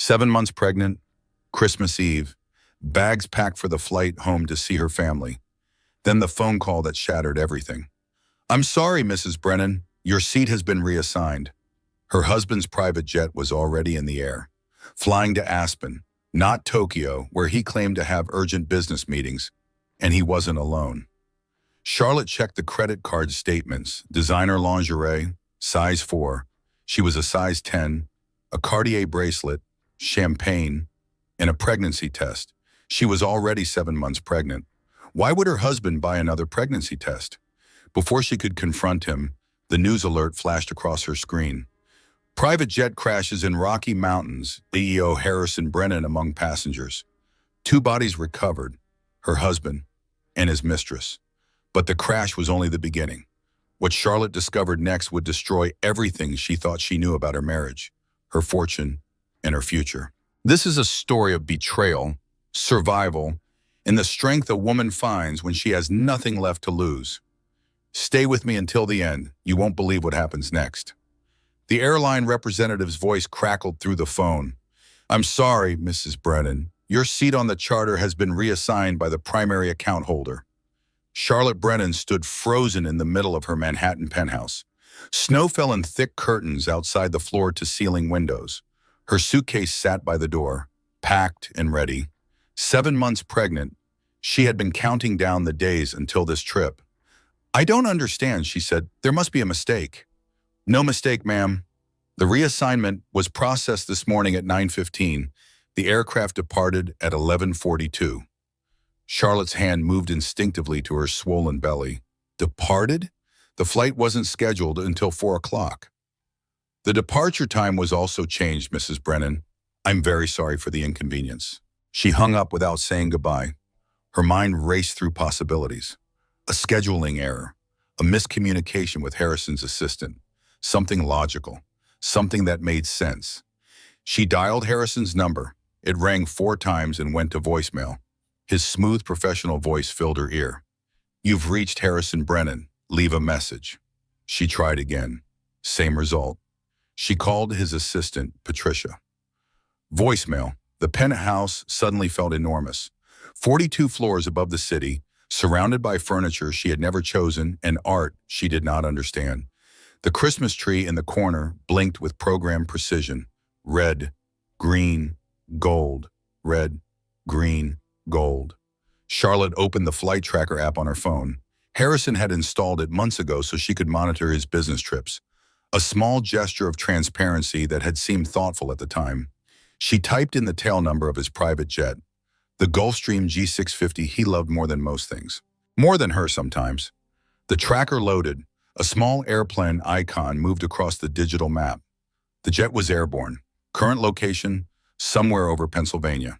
7 months pregnant, Christmas Eve, bags packed for the flight home to see her family. Then the phone call that shattered everything. "I'm sorry, Mrs. Brennan, your seat has been reassigned." Her husband's private jet was already in the air, flying to Aspen, not Tokyo, where he claimed to have urgent business meetings, and he wasn't alone. Charlotte checked the credit card statements, designer lingerie, size 4. She was a size 10, a Cartier bracelet, champagne, and a pregnancy test. She was already 7 months pregnant. Why would her husband buy another pregnancy test? Before she could confront him, the news alert flashed across her screen. Private jet crashes in Rocky Mountains, CEO Harrison Brennan among passengers. 2 bodies recovered, her husband and his mistress. But the crash was only the beginning. What Charlotte discovered next would destroy everything she thought she knew about her marriage, her fortune, and her future. This is a story of betrayal, survival, and the strength a woman finds when she has nothing left to lose. Stay with me until the end. You won't believe what happens next. The airline representative's voice crackled through the phone. "I'm sorry, Mrs. Brennan. Your seat on the charter has been reassigned by the primary account holder." Charlotte Brennan stood frozen in the middle of her Manhattan penthouse. Snow fell in thick curtains outside the floor-to-ceiling windows. Her suitcase sat by the door, packed and ready. 7 months pregnant, she had been counting down the days until this trip. "I don't understand," she said. "There must be a mistake." "No mistake, ma'am. The reassignment was processed this morning at 9:15. The aircraft departed at 11:42. Charlotte's hand moved instinctively to her swollen belly. Departed? The flight wasn't scheduled until 4 o'clock. "The departure time was also changed, Mrs. Brennan. I'm very sorry for the inconvenience." She hung up without saying goodbye. Her mind raced through possibilities. A scheduling error, a miscommunication with Harrison's assistant, something logical, something that made sense. She dialed Harrison's number. It rang 4 times and went to voicemail. His smooth professional voice filled her ear. "You've reached Harrison Brennan. Leave a message." She tried again. Same result. She called his assistant, Patricia. Voicemail. The penthouse suddenly felt enormous. 42 floors above the city, surrounded by furniture she had never chosen and art she did not understand. The Christmas tree in the corner blinked with programmed precision. Red, green, gold, red, green, gold. Charlotte opened the flight tracker app on her phone. Harrison had installed it months ago so she could monitor his business trips. A small gesture of transparency that had seemed thoughtful at the time. She typed in the tail number of his private jet, the Gulfstream G650 he loved more than most things. More than her sometimes. The tracker loaded. A small airplane icon moved across the digital map. The jet was airborne. Current location, somewhere over Pennsylvania.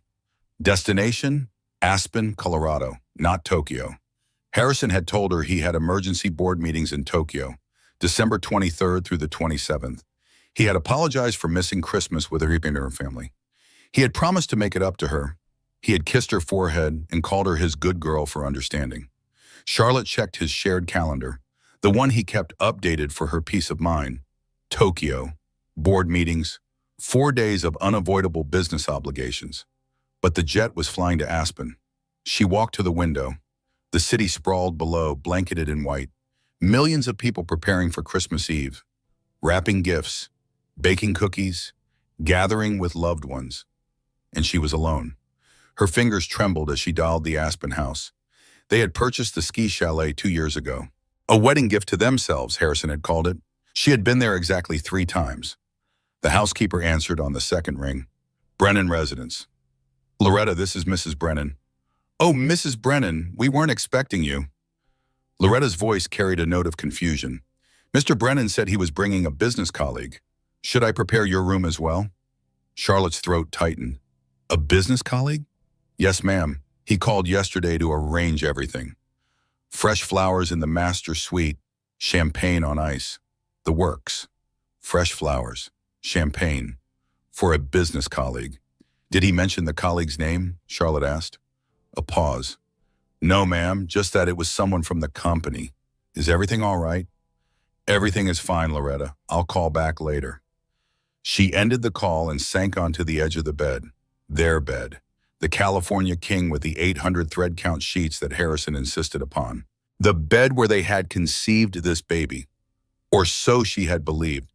Destination, Aspen, Colorado, not Tokyo. Harrison had told her he had emergency board meetings in Tokyo, December 23rd through the 27th. He had apologized for missing Christmas with her family. He had promised to make it up to her. He had kissed her forehead and called her his good girl for understanding. Charlotte checked his shared calendar, the one he kept updated for her peace of mind. Tokyo, board meetings, 4 days of unavoidable business obligations. But the jet was flying to Aspen. She walked to the window. The city sprawled below, blanketed in white. Millions of people preparing for Christmas Eve, wrapping gifts, baking cookies, gathering with loved ones. And she was alone. Her fingers trembled as she dialed the Aspen house. They had purchased the ski chalet 2 years ago. A wedding gift to themselves, Harrison had called it. She had been there exactly 3 times. The housekeeper answered on the second ring. "Brennan residence." "Loretta, this is Mrs. Brennan." "Oh, Mrs. Brennan, we weren't expecting you." Loretta's voice carried a note of confusion. "Mr. Brennan said he was bringing a business colleague. Should I prepare your room as well?" Charlotte's throat tightened. "A business colleague?" "Yes, ma'am. He called yesterday to arrange everything. Fresh flowers in the master suite, champagne on ice. The works. Fresh flowers, champagne, for a business colleague." "Did he mention the colleague's name?" Charlotte asked. A pause. "No, ma'am, just that it was someone from the company. Is everything all right?" "Everything is fine, Loretta. I'll call back later." She ended the call and sank onto the edge of the bed. Their bed. The California king with the 800 thread count sheets that Harrison insisted upon. The bed where they had conceived this baby. Or so she had believed.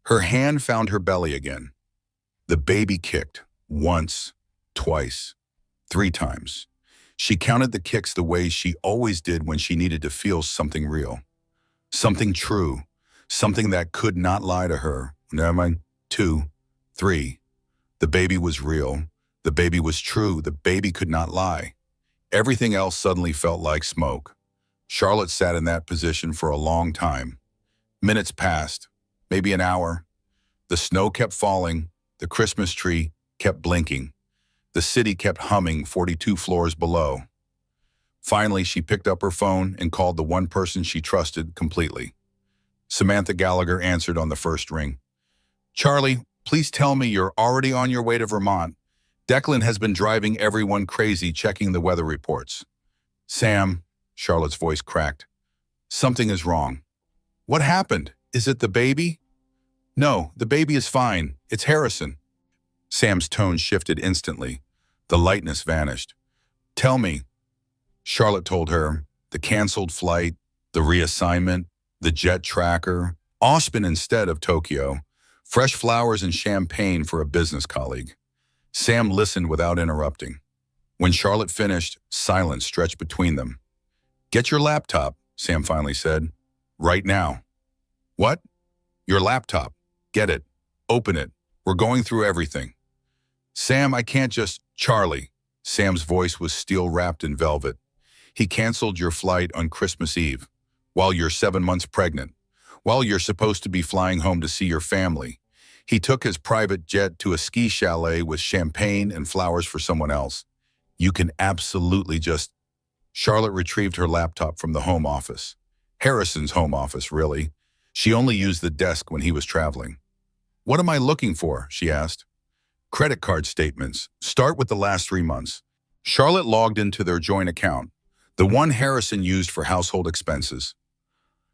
Her hand found her belly again. The baby kicked. Once, twice, 3 times. She counted the kicks the way she always did when she needed to feel something real. Something true. Something that could not lie to her. Never mind. 2, 3. The baby was real. The baby was true. The baby could not lie. Everything else suddenly felt like smoke. Charlotte sat in that position for a long time. Minutes passed, maybe an hour. The snow kept falling. The Christmas tree kept blinking. The city kept humming 42 floors below. Finally, she picked up her phone and called the one person she trusted completely. Samantha Gallagher answered on the first ring. "Charlie, please tell me you're already on your way to Vermont. Declan has been driving everyone crazy checking the weather reports." "Sam," Charlotte's voice cracked. "Something is wrong." "What happened? Is it the baby?" "No, the baby is fine. It's Harrison." Sam's tone shifted instantly. The lightness vanished. "Tell me." Charlotte told her, the canceled flight, the reassignment, the jet tracker, Aspen instead of Tokyo, fresh flowers and champagne for a business colleague. Sam listened without interrupting. When Charlotte finished, silence stretched between them. "Get your laptop," Sam finally said. "Right now." "What?" "Your laptop. Get it. Open it. We're going through everything." "Sam, I can't just—" "Charlie." Sam's voice was steel-wrapped in velvet. "He canceled your flight on Christmas Eve, while you're 7 months pregnant, while you're supposed to be flying home to see your family. He took his private jet to a ski chalet with champagne and flowers for someone else. You can absolutely just—" Charlotte retrieved her laptop from the home office. Harrison's home office, really. She only used the desk when he was traveling. "What am I looking for?" she asked. "Credit card statements. Start with the last 3 months." Charlotte logged into their joint account, the one Harrison used for household expenses.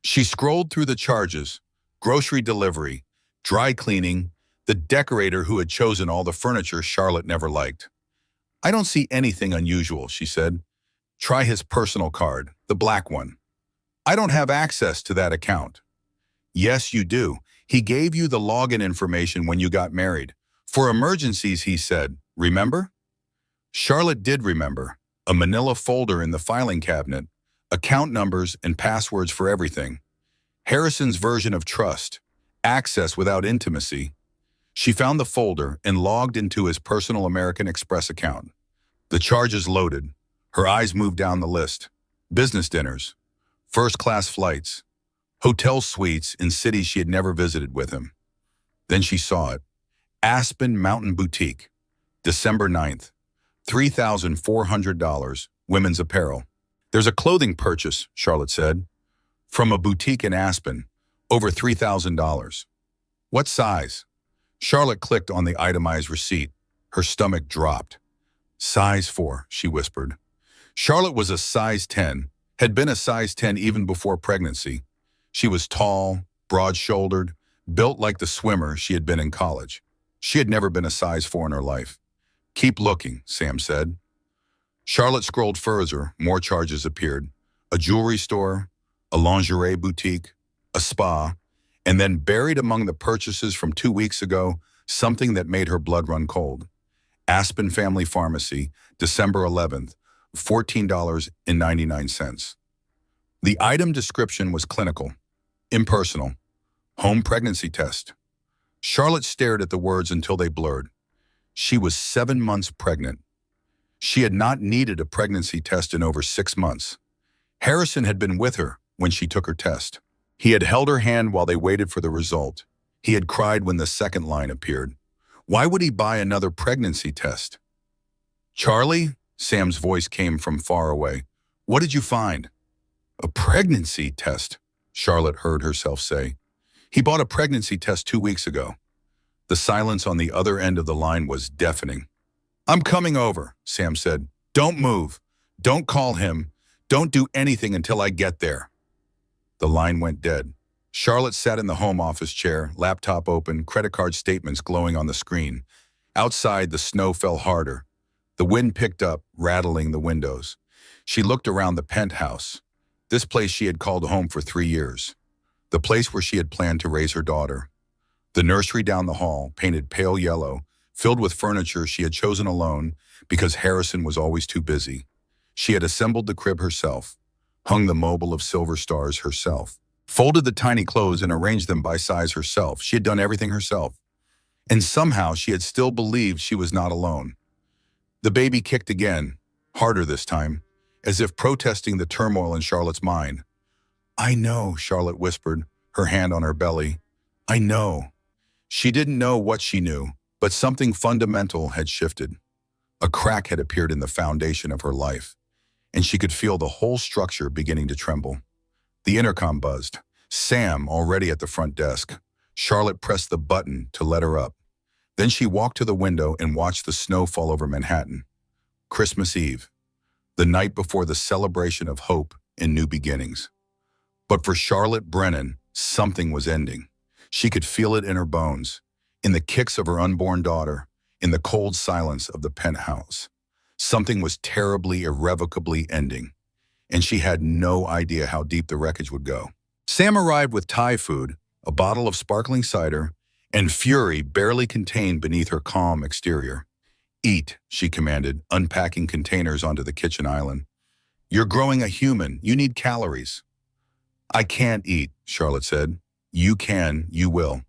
She scrolled through the charges: grocery delivery, dry cleaning, the decorator who had chosen all the furniture Charlotte never liked. "I don't see anything unusual," she said. "Try his personal card, the black one." "I don't have access to that account." "Yes, you do. He gave you the login information when you got married. For emergencies, he said. Remember?" Charlotte did remember. A manila folder in the filing cabinet, account numbers and passwords for everything. Harrison's version of trust, access without intimacy. She found the folder and logged into his personal American Express account. The charges loaded. Her eyes moved down the list. Business dinners, first-class flights, hotel suites in cities she had never visited with him. Then she saw it. Aspen Mountain Boutique, December 9th, $3,400, women's apparel. "There's a clothing purchase," Charlotte said, "from a boutique in Aspen, over $3,000. "What size?" Charlotte clicked on the itemized receipt. Her stomach dropped. "Size 4, she whispered. Charlotte was a size 10, had been a size 10 even before pregnancy. She was tall, broad-shouldered, built like the swimmer she had been in college. She had never been a size 4 in her life. "Keep looking," Sam said. Charlotte scrolled further. More charges appeared. A jewelry store, a lingerie boutique, a spa, and then buried among the purchases from 2 weeks ago, something that made her blood run cold. Aspen Family Pharmacy, December 11th, $14.99. The item description was clinical, impersonal, home pregnancy test. Charlotte stared at the words until they blurred. She was 7 months pregnant. She had not needed a pregnancy test in over 6 months. Harrison had been with her when she took her test. He had held her hand while they waited for the result. He had cried when the second line appeared. Why would he buy another pregnancy test? "Charlie?" Sam's voice came from far away. "What did you find?" "A pregnancy test," Charlotte heard herself say. "He bought a pregnancy test 2 weeks ago." The silence on the other end of the line was deafening. "I'm coming over," Sam said. "Don't move. Don't call him. Don't do anything until I get there." The line went dead. Charlotte sat in the home office chair, laptop open, credit card statements glowing on the screen. Outside, the snow fell harder. The wind picked up, rattling the windows. She looked around the penthouse, this place she had called home for 3 years, the place where she had planned to raise her daughter. The nursery down the hall, painted pale yellow, filled with furniture she had chosen alone because Harrison was always too busy. She had assembled the crib herself, hung the mobile of silver stars herself, folded the tiny clothes and arranged them by size herself. She had done everything herself. And somehow she had still believed she was not alone. The baby kicked again, harder this time, as if protesting the turmoil in Charlotte's mind. "I know," Charlotte whispered, her hand on her belly. "I know." She didn't know what she knew, but something fundamental had shifted. A crack had appeared in the foundation of her life, and she could feel the whole structure beginning to tremble. The intercom buzzed. Sam, already at the front desk. Charlotte pressed the button to let her up. Then she walked to the window and watched the snow fall over Manhattan. Christmas Eve, the night before the celebration of hope and new beginnings. But for Charlotte Brennan, something was ending. She could feel it in her bones, in the kicks of her unborn daughter, in the cold silence of the penthouse. Something was terribly, irrevocably ending, and she had no idea how deep the wreckage would go. Sam arrived with Thai food, a bottle of sparkling cider, and fury barely contained beneath her calm exterior. "Eat," she commanded, unpacking containers onto the kitchen island. "You're growing a human. You need calories." "I can't eat," Charlotte said. "You can, you will."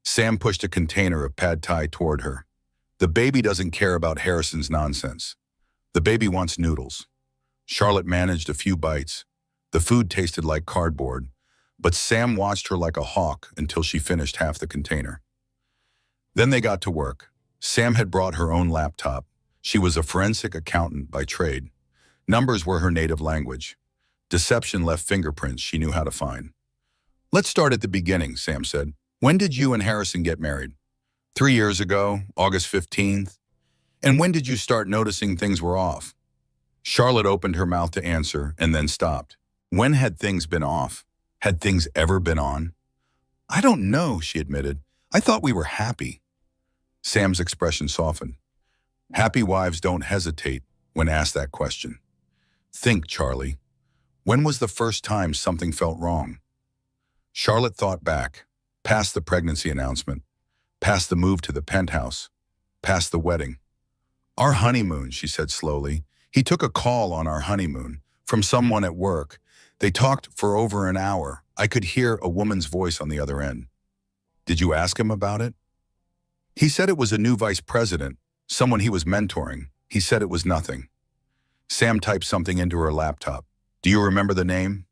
Sam pushed a container of pad thai toward her. "The baby doesn't care about Harrison's nonsense. The baby wants noodles." Charlotte managed a few bites. The food tasted like cardboard, but Sam watched her like a hawk until she finished half the container. Then they got to work. Sam had brought her own laptop. She was a forensic accountant by trade. Numbers were her native language. Deception left fingerprints she knew how to find. "Let's start at the beginning," Sam said. "When did you and Harrison get married?" 3 years ago, August 15th. "And when did you start noticing things were off?" Charlotte opened her mouth to answer and then stopped. When had things been off? Had things ever been on? "I don't know," she admitted. "I thought we were happy." Sam's expression softened. Happy wives don't hesitate when asked that question. "Think, Charlie. When was the first time something felt wrong?" Charlotte thought back, past the pregnancy announcement, past the move to the penthouse, past the wedding. "Our honeymoon," she said slowly. "He took a call on our honeymoon from someone at work. They talked for over an hour. I could hear a woman's voice on the other end." "Did you ask him about it?" "He said it was a new vice president, someone he was mentoring. He said it was nothing." Sam typed something into her laptop. "Do you remember the name?"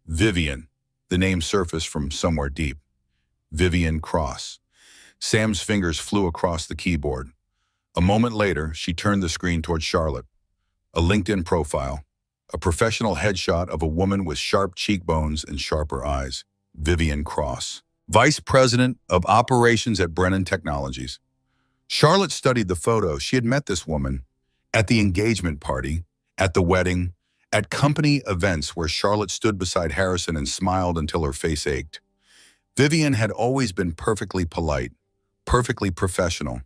"Vivian." The name surfaced from somewhere deep. Vivian Cross. Sam's fingers flew across the keyboard. A moment later, she turned the screen toward Charlotte. A LinkedIn profile. A professional headshot of a woman with sharp cheekbones and sharper eyes. Vivian Cross. Vice President of Operations at Brennan Technologies. Charlotte studied the photo. She had met this woman at the engagement party, at the wedding, at company events where Charlotte stood beside Harrison and smiled until her face ached. Vivian had always been perfectly polite, perfectly professional.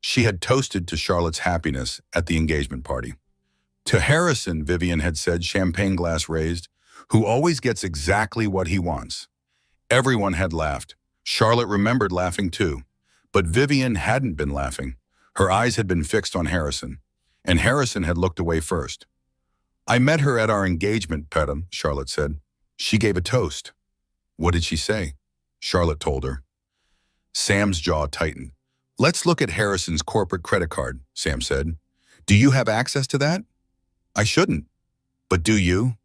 She had toasted to Charlotte's happiness at the engagement party. To Harrison, Vivian had said, champagne glass raised, "who always gets exactly what he wants." Everyone had laughed. Charlotte remembered laughing too. But Vivian hadn't been laughing. Her eyes had been fixed on Harrison, and Harrison had looked away first. "I met her at our engagement, Pedam," Charlotte said. "She gave a toast." "What did she say?" Charlotte told her. Sam's jaw tightened. "Let's look at Harrison's corporate credit card," Sam said. "Do you have access to that?" "I shouldn't." "But do you?"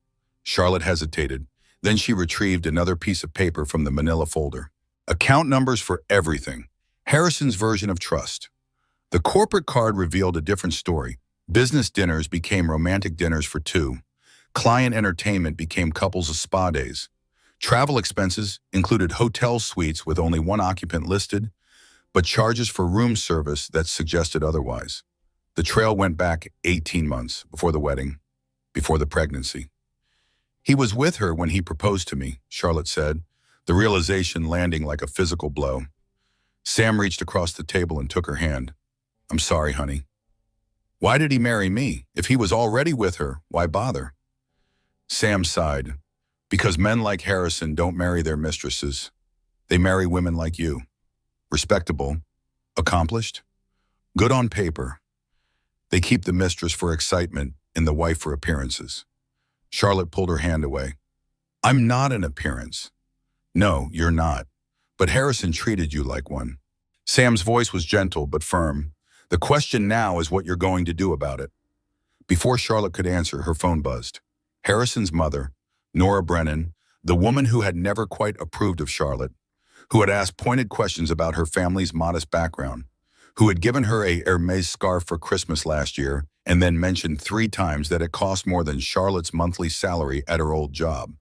Charlotte hesitated. Then she retrieved another piece of paper from the manila folder. Account numbers for everything. Harrison's version of trust. The corporate card revealed a different story. Business dinners became romantic dinners for two. Client entertainment became couples of spa days. Travel expenses included hotel suites with only one occupant listed, but charges for room service that suggested otherwise. The trail went back 18 months before the wedding, before the pregnancy. "He was with her when he proposed to me," Charlotte said. the realization landing like a physical blow. Sam reached across the table and took her hand. I'm sorry, honey. Why did he marry me? If he was already with her, why bother? Sam sighed. Because men like Harrison don't marry their mistresses. They marry women like you. Respectable. Accomplished. Good on paper. They keep the mistress for excitement and the wife for appearances. Charlotte pulled her hand away. I'm not an appearance. No, you're not. But Harrison treated you like one. Sam's voice was gentle but firm. The question now is what you're going to do about it. Before Charlotte could answer, her phone buzzed. Harrison's mother, Nora Brennan, the woman who had never quite approved of Charlotte, who had asked pointed questions about her family's modest background, who had given her a Hermes scarf for Christmas last year and then mentioned 3 times that it cost more than Charlotte's monthly salary at her old job.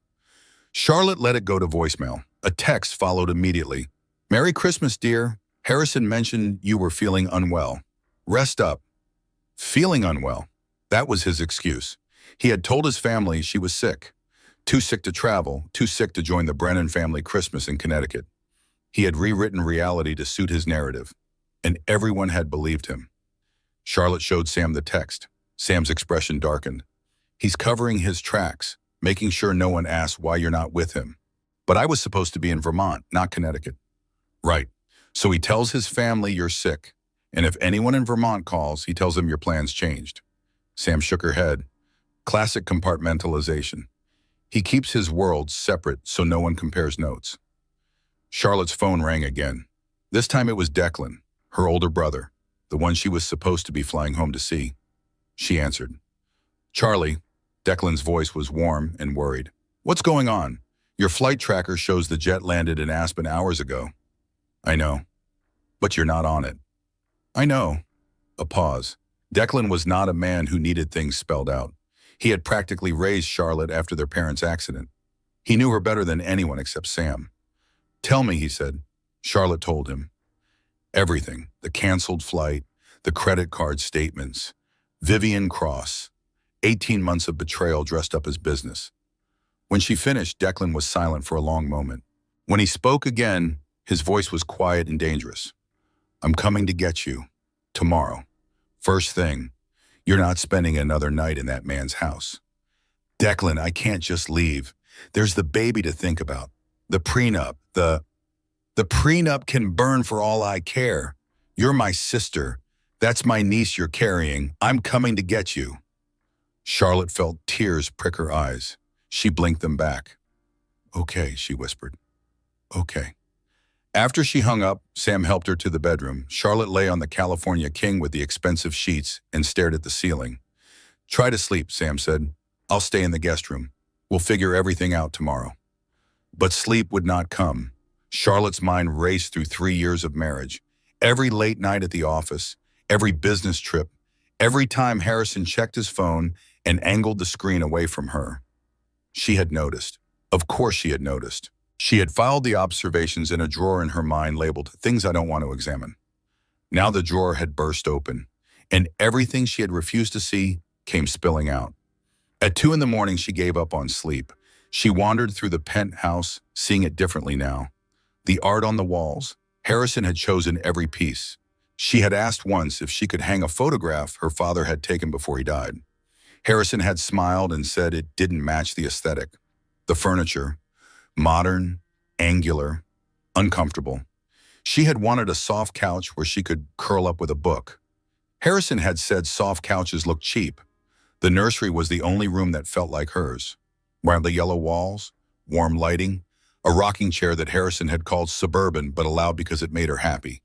Charlotte let it go to voicemail. A text followed immediately. Merry Christmas, dear. Harrison mentioned you were feeling unwell. Rest up. Feeling unwell. That was his excuse. He had told his family she was sick. Too sick to travel, too sick to join the Brennan family Christmas in Connecticut. He had rewritten reality to suit his narrative, and everyone had believed him. Charlotte showed Sam the text. Sam's expression darkened. He's covering his tracks, making sure no one asks why you're not with him. But I was supposed to be in Vermont, not Connecticut. Right. So he tells his family you're sick, and if anyone in Vermont calls, he tells them your plans changed. Sam shook her head. Classic compartmentalization. He keeps his worlds separate so no one compares notes. Charlotte's phone rang again. This time it was Declan, her older brother, the one she was supposed to be flying home to see. She answered. Charlie, Declan's voice was warm and worried. What's going on? Your flight tracker shows the jet landed in Aspen hours ago. I know, but you're not on it. I know. A pause. Declan was not a man who needed things spelled out. He had practically raised Charlotte after their parents' accident. He knew her better than anyone except Sam. Tell me, he said. Charlotte told him. Everything. The canceled flight, the credit card statements, Vivian Cross, 18 months of betrayal dressed up as business. When she finished, Declan was silent for a long moment. When he spoke again, his voice was quiet and dangerous. I'm coming to get you. Tomorrow. First thing. You're not spending another night in that man's house. Declan, I can't just leave. There's the baby to think about. The prenup. The prenup can burn for all I care. You're my sister. That's my niece you're carrying. I'm coming to get you. Charlotte felt tears prick her eyes. She blinked them back. Okay, she whispered. Okay. After she hung up, Sam helped her to the bedroom. Charlotte lay on the California King with the expensive sheets and stared at the ceiling. Try to sleep, Sam said. I'll stay in the guest room. We'll figure everything out tomorrow. But sleep would not come. Charlotte's mind raced through 3 years of marriage. Every late night at the office, every business trip, every time Harrison checked his phone and angled the screen away from her. She had noticed. Of course she had noticed. She had filed the observations in a drawer in her mind labeled Things I Don't Want to Examine. Now the drawer had burst open, and everything she had refused to see came spilling out. At 2 a.m, she gave up on sleep. She wandered through the penthouse, seeing it differently now. The art on the walls, Harrison had chosen every piece. She had asked once if she could hang a photograph her father had taken before he died. Harrison had smiled and said it didn't match the aesthetic. The furniture, modern, angular, uncomfortable. She had wanted a soft couch where she could curl up with a book. Harrison had said soft couches looked cheap. The nursery was the only room that felt like hers. Brightly yellow walls, warm lighting, a rocking chair that Harrison had called suburban but allowed because it made her happy.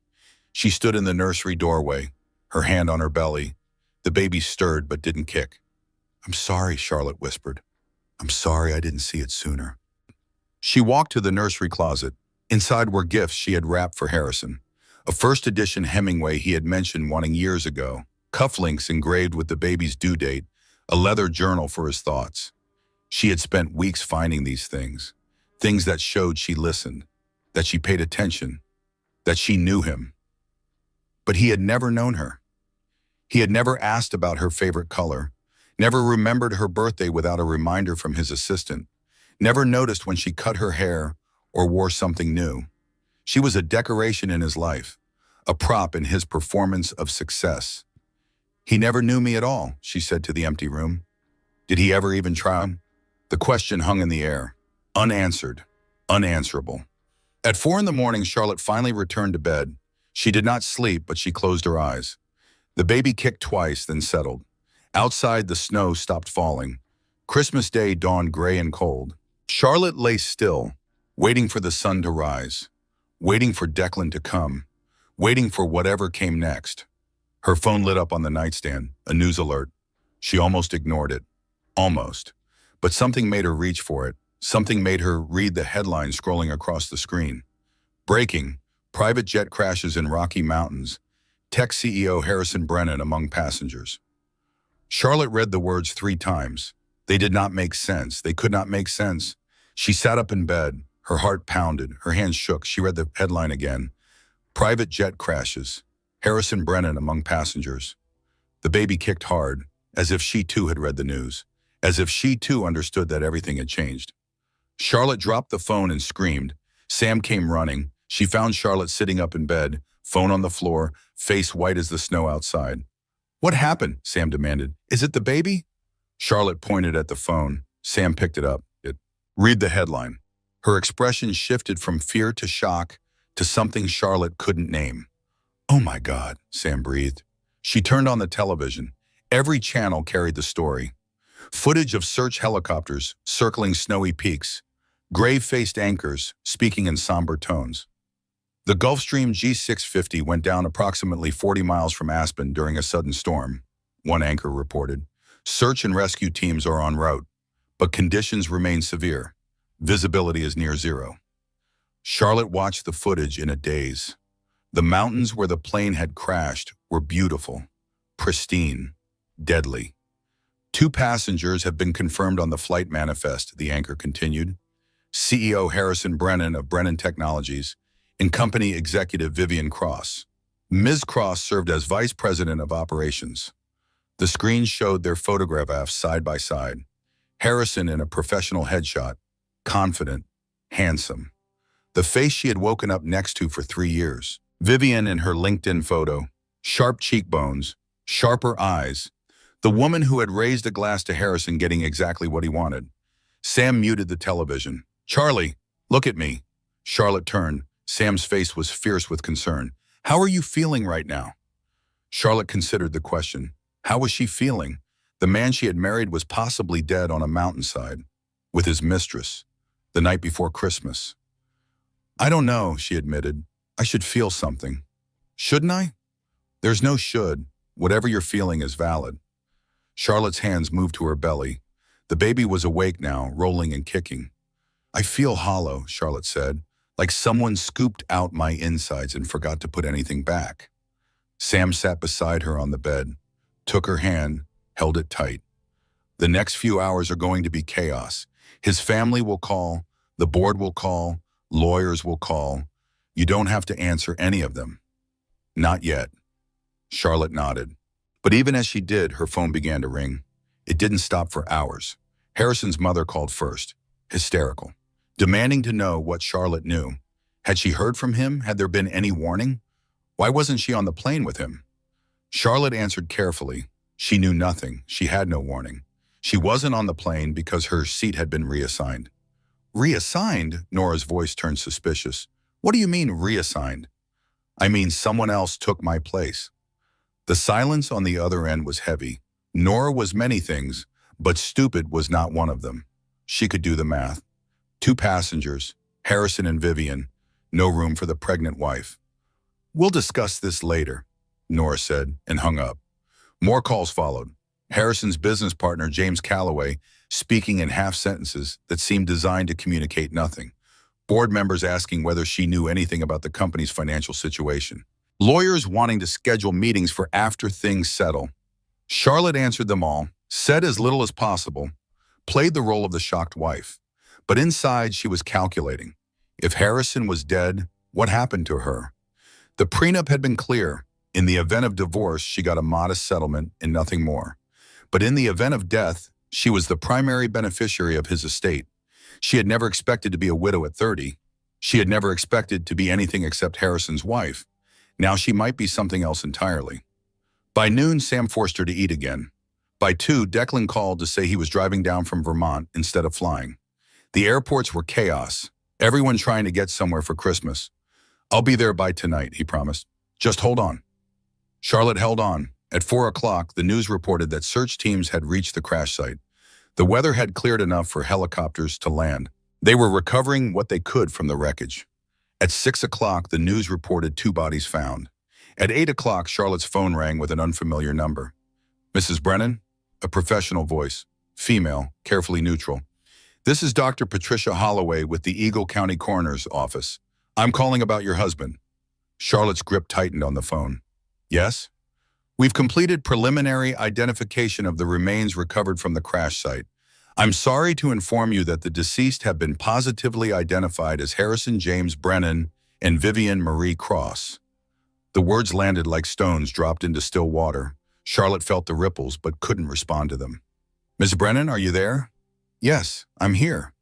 She stood in the nursery doorway, her hand on her belly. The baby stirred but didn't kick. I'm sorry, Charlotte whispered. I'm sorry I didn't see it sooner. She walked to the nursery closet. Inside were gifts she had wrapped for Harrison. A first edition Hemingway he had mentioned wanting years ago, cufflinks engraved with the baby's due date, a leather journal for his thoughts. She had spent weeks finding these things, things that showed she listened, that she paid attention, that she knew him. But he had never known her. He had never asked about her favorite color, never remembered her birthday without a reminder from his assistant, never noticed when she cut her hair or wore something new. She was a decoration in his life, a prop in his performance of success. "He never knew me at all," she said to the empty room. "Did he ever even try?" The question hung in the air, unanswered, unanswerable. At 4 in the morning, Charlotte finally returned to bed. She did not sleep, but she closed her eyes. The baby kicked twice, then settled. Outside, the snow stopped falling. Christmas Day dawned gray and cold. Charlotte lay still, waiting for the sun to rise, waiting for Declan to come, waiting for whatever came next. Her phone lit up on the nightstand, a news alert. She almost ignored it. Almost. But something made her reach for it. Something made her read the headline scrolling across the screen. Breaking: private jet crashes in Rocky Mountains. Tech CEO Harrison Brennan among passengers. Charlotte read the words 3 times. They did not make sense. They could not make sense. She sat up in bed. Her heart pounded. Her hands shook. She read the headline again. Private jet crashes. Harrison Brennan among passengers. The baby kicked hard, as if she too had read the news, as if she too understood that everything had changed. Charlotte dropped the phone and screamed. Sam came running. She found Charlotte sitting up in bed, phone on the floor, face white as the snow outside. "What happened?" Sam demanded. "Is it the baby?" Charlotte pointed at the phone. Sam picked it up. Read the headline. Her expression shifted from fear to shock to something Charlotte couldn't name. "Oh my God," Sam breathed. She turned on the television. Every channel carried the story. Footage of search helicopters circling snowy peaks, grave-faced anchors speaking in somber tones. The Gulfstream G650 went down approximately 40 miles from Aspen during a sudden storm, one anchor reported. Search and rescue teams are en route, but conditions remain severe. Visibility is near zero. Charlotte watched the footage in a daze. The mountains where the plane had crashed were beautiful, pristine, deadly. 2 passengers have been confirmed on the flight manifest, the anchor continued. CEO Harrison Brennan of Brennan Technologies and company executive Vivian Cross. Ms. Cross served as vice president of operations. The screen showed their photographs side by side. Harrison in a professional headshot, confident, handsome. The face she had woken up next to for 3 years. Vivian in her LinkedIn photo, sharp cheekbones, sharper eyes. The woman who had raised a glass to Harrison getting exactly what he wanted. Sam muted the television. "Charlie, look at me." Charlotte turned. Sam's face was fierce with concern. "How are you feeling right now?" Charlotte considered the question. How was she feeling? The man she had married was possibly dead on a mountainside, with his mistress, the night before Christmas. "I don't know," she admitted. "I should feel something." "Shouldn't I?" "There's no should. Whatever you're feeling is valid." Charlotte's hands moved to her belly. The baby was awake now, rolling and kicking. "I feel hollow," Charlotte said, "like someone scooped out my insides and forgot to put anything back." Sam sat beside her on the bed, took her hand, held it tight. "The next few hours are going to be chaos. His family will call, the board will call, lawyers will call. You don't have to answer any of them." "Not yet." Charlotte nodded. But even as she did, her phone began to ring. It didn't stop for hours. Harrison's mother called first, hysterical, demanding to know what Charlotte knew. Had she heard from him? Had there been any warning? Why wasn't she on the plane with him? Charlotte answered carefully. She knew nothing. She had no warning. She wasn't on the plane because her seat had been reassigned. "Reassigned?" Nora's voice turned suspicious. "What do you mean, reassigned?" "I mean, someone else took my place." The silence on the other end was heavy. Nora was many things, but stupid was not one of them. She could do the math. 2 passengers, Harrison and Vivian, no room for the pregnant wife. "We'll discuss this later," Nora said, and hung up. More calls followed. Harrison's business partner, James Calloway, speaking in half sentences that seemed designed to communicate nothing. Board members asking whether she knew anything about the company's financial situation. Lawyers wanting to schedule meetings for after things settle. Charlotte answered them all, said as little as possible, played the role of the shocked wife. But inside, she was calculating. If Harrison was dead, what happened to her? The prenup had been clear. In the event of divorce, she got a modest settlement and nothing more. But in the event of death, she was the primary beneficiary of his estate. She had never expected to be a widow at 30. She had never expected to be anything except Harrison's wife. Now she might be something else entirely. By noon, Sam forced her to eat again. By 2, Declan called to say he was driving down from Vermont instead of flying. The airports were chaos, everyone trying to get somewhere for Christmas. "I'll be there by tonight," he promised. "Just hold on." Charlotte held on. At 4 o'clock, the news reported that search teams had reached the crash site. The weather had cleared enough for helicopters to land. They were recovering what they could from the wreckage. At 6 o'clock, the news reported 2 bodies found. At 8 o'clock, Charlotte's phone rang with an unfamiliar number. "Mrs. Brennan?" A professional voice. Female, carefully neutral. "This is Dr. Patricia Holloway with the Eagle County Coroner's Office. I'm calling about your husband." Charlotte's grip tightened on the phone. "Yes?" "We've completed preliminary identification of the remains recovered from the crash site. I'm sorry to inform you that the deceased have been positively identified as Harrison James Brennan and Vivian Marie Cross." The words landed like stones dropped into still water. Charlotte felt the ripples but couldn't respond to them. "Miss Brennan, are you there?" "Yes, I'm here."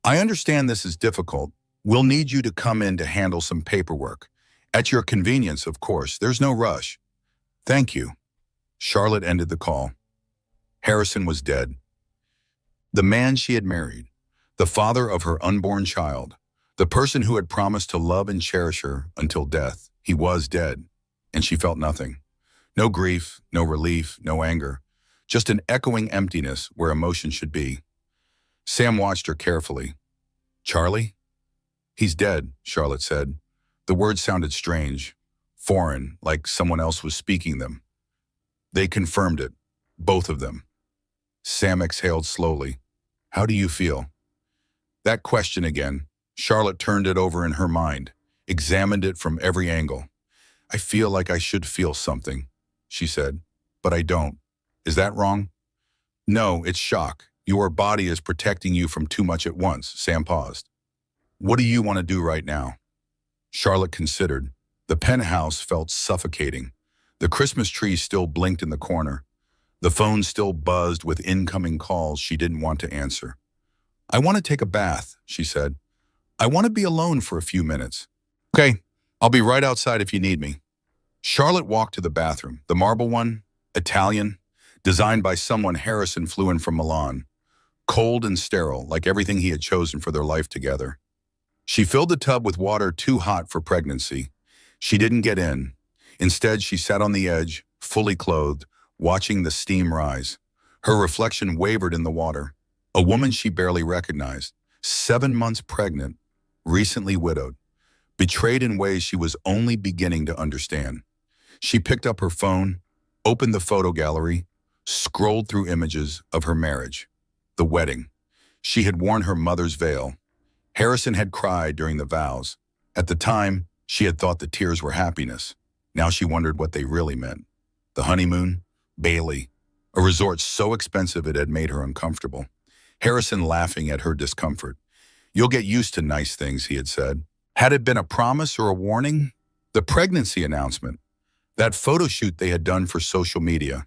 "I understand this is difficult. We'll need you to come in to handle some paperwork. At your convenience, of course. There's no rush." "Thank you." Charlotte ended the call. Harrison was dead. The man she had married, the father of her unborn child, the person who had promised to love and cherish her until death, he was dead, and she felt nothing. No grief, no relief, no anger, just an echoing emptiness where emotion should be. Sam watched her carefully. "Charlie?" "He's dead," Charlotte said. The words sounded strange, foreign, like someone else was speaking them. They confirmed it, both of them. Sam exhaled slowly. "How do you feel?" That question again. Charlotte turned it over in her mind, examined it from every angle. "I feel like I should feel something," she said, "but I don't. Is that wrong?" "No, it's shock. Your body is protecting you from too much at once." Sam paused. "What do you want to do right now?" Charlotte considered. The penthouse felt suffocating. The Christmas tree still blinked in the corner. The phone still buzzed with incoming calls she didn't want to answer. "I want to take a bath," she said. "I want to be alone for a few minutes." "Okay, I'll be right outside if you need me." Charlotte walked to the bathroom, the marble one, Italian, designed by someone Harrison flew in from Milan. Cold and sterile, like everything he had chosen for their life together. She filled the tub with water too hot for pregnancy. She didn't get in. Instead, she sat on the edge, fully clothed, watching the steam rise. Her reflection wavered in the water. A woman she barely recognized, 7 months pregnant, recently widowed, betrayed in ways she was only beginning to understand. She picked up her phone, opened the photo gallery, scrolled through images of her marriage, the wedding. She had worn her mother's veil. Harrison had cried during the vows. At the time, she had thought the tears were happiness. Now she wondered what they really meant. The honeymoon, Bailey, a resort so expensive it had made her uncomfortable. Harrison laughing at her discomfort. "You'll get used to nice things," he had said. Had it been a promise or a warning? The pregnancy announcement. That photo shoot they had done for social media.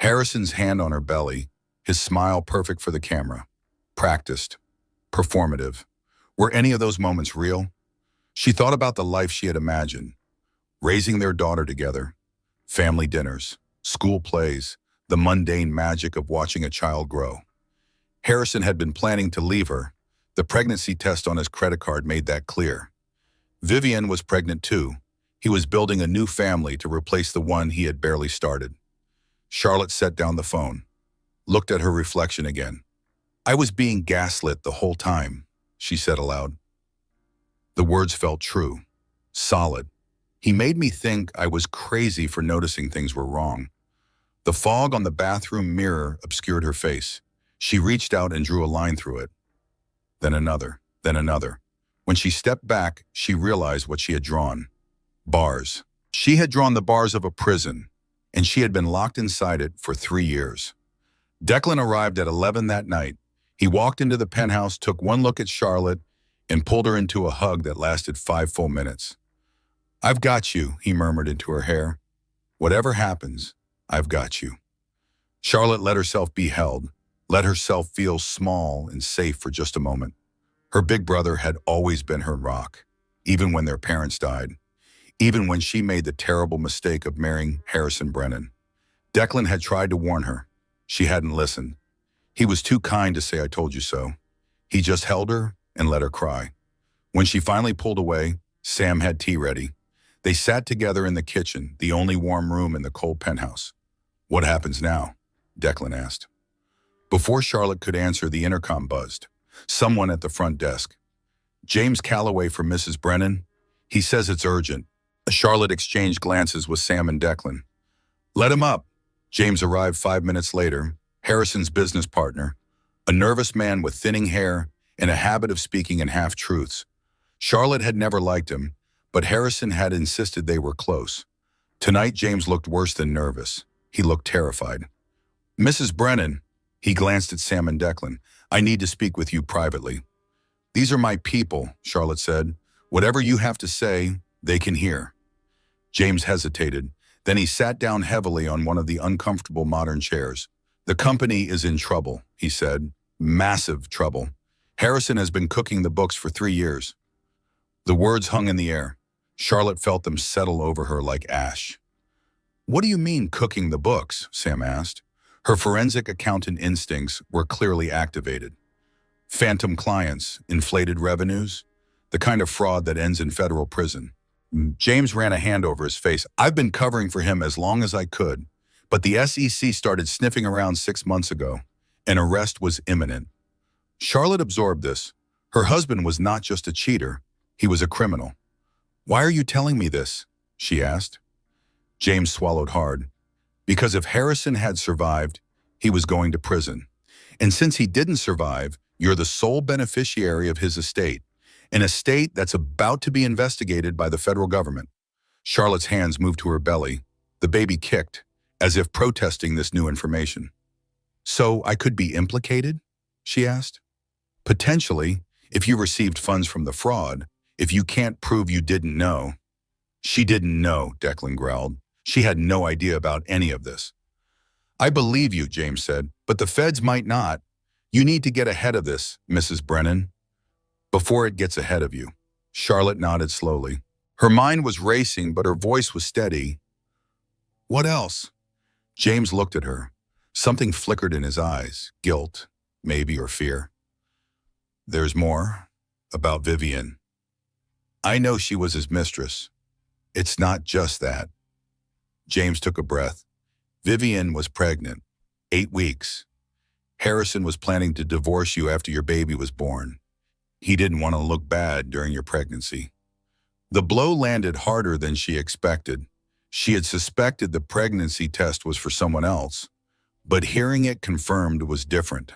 Harrison's hand on her belly, his smile perfect for the camera. Practiced. Performative. Were any of those moments real? She thought about the life she had imagined. Raising their daughter together. Family dinners. School plays. The mundane magic of watching a child grow. Harrison had been planning to leave her. The pregnancy test on his credit card made that clear. Vivian was pregnant too. He was building a new family to replace the one he had barely started. Charlotte set down the phone, looked at her reflection again. "I was being gaslit the whole time," she said aloud. The words felt true, solid. He made me think I was crazy for noticing things were wrong. The fog on the bathroom mirror obscured her face. She reached out and drew a line through it. Then another, then another. When she stepped back, she realized what she had drawn. Bars. She had drawn the bars of a prison, and she had been locked inside it for 3 years. Declan arrived at 11 that night. He walked into the penthouse, took one look at Charlotte, and pulled her into a hug that lasted 5 full minutes. "I've got you," he murmured into her hair. "Whatever happens, I've got you." Charlotte let herself be held, let herself feel small and safe for just a moment. Her big brother had always been her rock, even when their parents died, even when she made the terrible mistake of marrying Harrison Brennan. Declan had tried to warn her. She hadn't listened. He was too kind to say, "I told you so." He just held her and let her cry. When she finally pulled away, Sam had tea ready. They sat together in the kitchen, the only warm room in the cold penthouse. "What happens now?" Declan asked. Before Charlotte could answer, the intercom buzzed. Someone at the front desk. "James Calloway from Mrs. Brennan. He says it's urgent." Charlotte exchanged glances with Sam and Declan. "Let him up." James arrived 5 minutes later, Harrison's business partner, a nervous man with thinning hair and a habit of speaking in half-truths. Charlotte had never liked him, but Harrison had insisted they were close. Tonight, James looked worse than nervous. He looked terrified. "Mrs. Brennan," he glanced at Sam and Declan, "I need to speak with you privately." "These are my people," Charlotte said. "Whatever you have to say, they can hear." James hesitated. Then he sat down heavily on one of the uncomfortable modern chairs. "The company is in trouble," he said. "Massive trouble. Harrison has been cooking the books for 3 years." The words hung in the air. Charlotte felt them settle over her like ash. "What do you mean, cooking the books?" Sam asked. Her forensic accountant instincts were clearly activated. Phantom clients, inflated revenues, the kind of fraud that ends in federal prison. James ran a hand over his face. "I've been covering for him as long as I could, but the SEC started sniffing around 6 months ago. An arrest was imminent." Charlotte absorbed this. Her husband was not just a cheater, he was a criminal. "Why are you telling me this?" she asked. James swallowed hard. Because if Harrison had survived, he was going to prison. And since he didn't survive, you're the sole beneficiary of his estate, an estate that's about to be investigated by the federal government. Charlotte's hands moved to her belly. The baby kicked, as if protesting this new information. "So I could be implicated?" she asked. "Potentially, if you received funds from the fraud, if you can't prove you didn't know." "She didn't know," Declan growled. "She had no idea about any of this." "I believe you," James said, "but the feds might not. You need to get ahead of this, Mrs. Brennan." "Before it gets ahead of you." Charlotte nodded slowly. Her mind was racing, but her voice was steady. "What else?" James looked at her. Something flickered in his eyes. Guilt, maybe, or fear. "There's more. About Vivian. I know she was his mistress. It's not just that." James took a breath. "Vivian was pregnant. 8 weeks. Harrison was planning to divorce you after your baby was born. He didn't want to look bad during your pregnancy." The blow landed harder than she expected. She had suspected the pregnancy test was for someone else, but hearing it confirmed was different.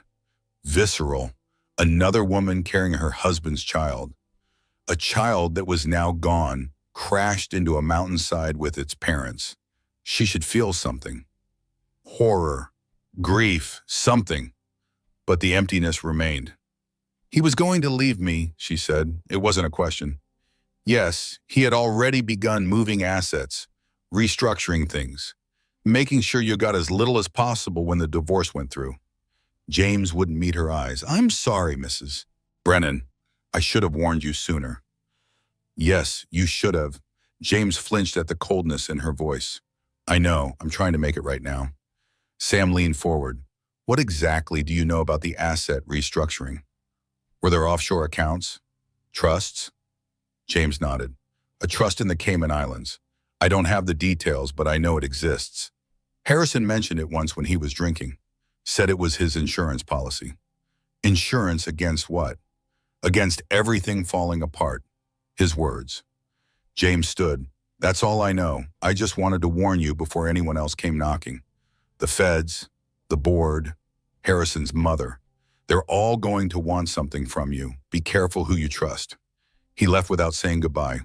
Visceral. Another woman carrying her husband's child. A child that was now gone, crashed into a mountainside with its parents. She should feel something. Horror, grief, something. But the emptiness remained. "He was going to leave me," she said. It wasn't a question. Yes, he had already begun moving assets, restructuring things, making sure you got as little as possible when the divorce went through. James wouldn't meet her eyes. "I'm sorry, Mrs. Brennan. I should have warned you sooner." "Yes, you should have." James flinched at the coldness in her voice. "I know. I'm trying to make it right now." Sam leaned forward. "What exactly do you know about the asset restructuring? Were there offshore accounts? Trusts?" James nodded. "A trust in the Cayman Islands. I don't have the details, but I know it exists. Harrison mentioned it once when he was drinking. Said it was his insurance policy." "Insurance against what?" "Against everything falling apart." His words. James stood. "That's all I know. I just wanted to warn you before anyone else came knocking. The feds, the board, Harrison's mother. They're all going to want something from you. Be careful who you trust." He left without saying goodbye.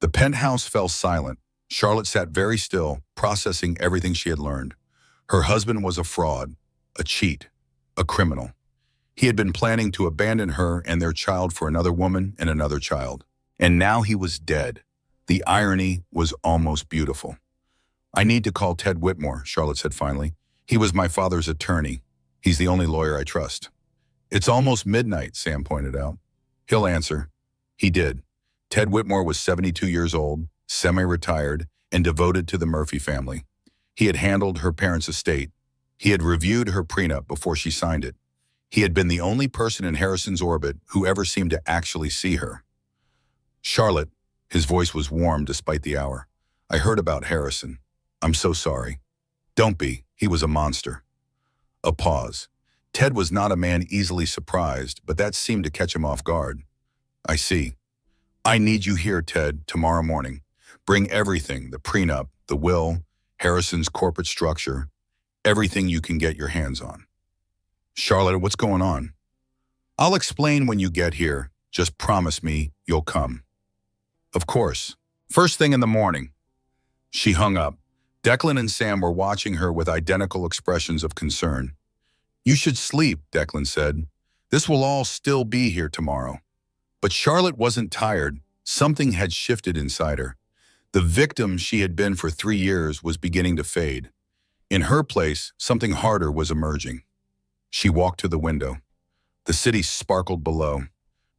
The penthouse fell silent. Charlotte sat very still, processing everything she had learned. Her husband was a fraud, a cheat, a criminal. He had been planning to abandon her and their child for another woman and another child. And now he was dead. The irony was almost beautiful. "I need to call Ted Whitmore," Charlotte said finally. "He was my father's attorney. He's the only lawyer I trust." "It's almost midnight," Sam pointed out. He'll answer. He did. Ted Whitmore was 72 years old, semi-retired, and devoted to the Murphy family. He had handled her parents' estate. He had reviewed her prenup before she signed it. He had been the only person in Harrison's orbit who ever seemed to actually see her. Charlotte, his voice was warm despite the hour. I heard about Harrison. I'm so sorry. Don't be. He was a monster. A pause. Ted was not a man easily surprised, but that seemed to catch him off guard. I see. I need you here, Ted, tomorrow morning. Bring everything, the prenup, the will, Harrison's corporate structure, everything you can get your hands on. Charlotte, what's going on? I'll explain when you get here. Just promise me you'll come. Of course. First thing in the morning. She hung up. Declan and Sam were watching her with identical expressions of concern. You should sleep, Declan said. This will all still be here tomorrow. But Charlotte wasn't tired. Something had shifted inside her. The victim she had been for 3 years was beginning to fade. In her place, something harder was emerging. She walked to the window. The city sparkled below.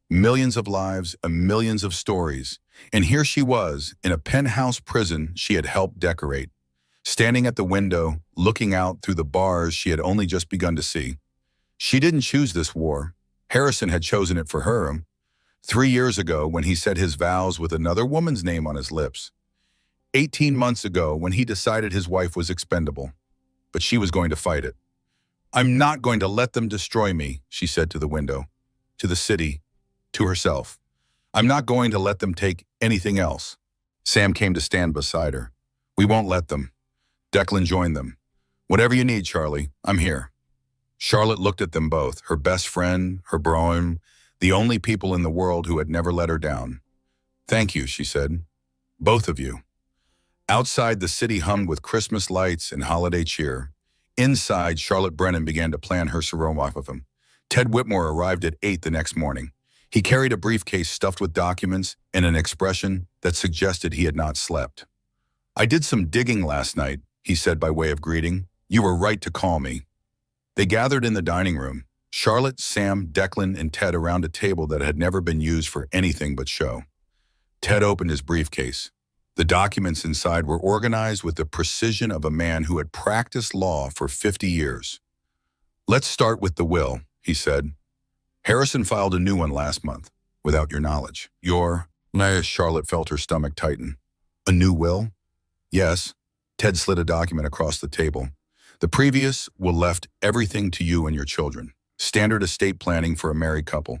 Millions of lives and millions of stories. And here she was, in a penthouse prison she had helped decorate. Standing at the window, looking out through the bars she had only just begun to see. She didn't choose this war. Harrison had chosen it for her. 3 years ago, when he said his vows with another woman's name on his lips. 18 months ago, when he decided his wife was expendable. But she was going to fight it. I'm not going to let them destroy me, she said to the window, to the city, to herself. I'm not going to let them take anything else. Sam came to stand beside her. We won't let them. Declan joined them. Whatever you need, Charlie, I'm here. Charlotte looked at them both, her best friend, her brougham, the only people in the world who had never let her down. Thank you, she said. Both of you. Outside, the city hummed with Christmas lights and holiday cheer. Inside, Charlotte Brennan began to plan her surrender of him. Ted Whitmore arrived at 8 the next morning. He carried a briefcase stuffed with documents and an expression that suggested he had not slept. I did some digging last night, he said by way of greeting. You were right to call me. They gathered in the dining room, Charlotte, Sam, Declan, and Ted around a table that had never been used for anything but show. Ted opened his briefcase. The documents inside were organized with the precision of a man who had practiced law for 50 years. Let's start with the will, he said. Harrison filed a new one last month, without your knowledge. Charlotte felt her stomach tighten. A new will? Yes. Ted slid a document across the table. The previous will left everything to you and your children. Standard estate planning for a married couple.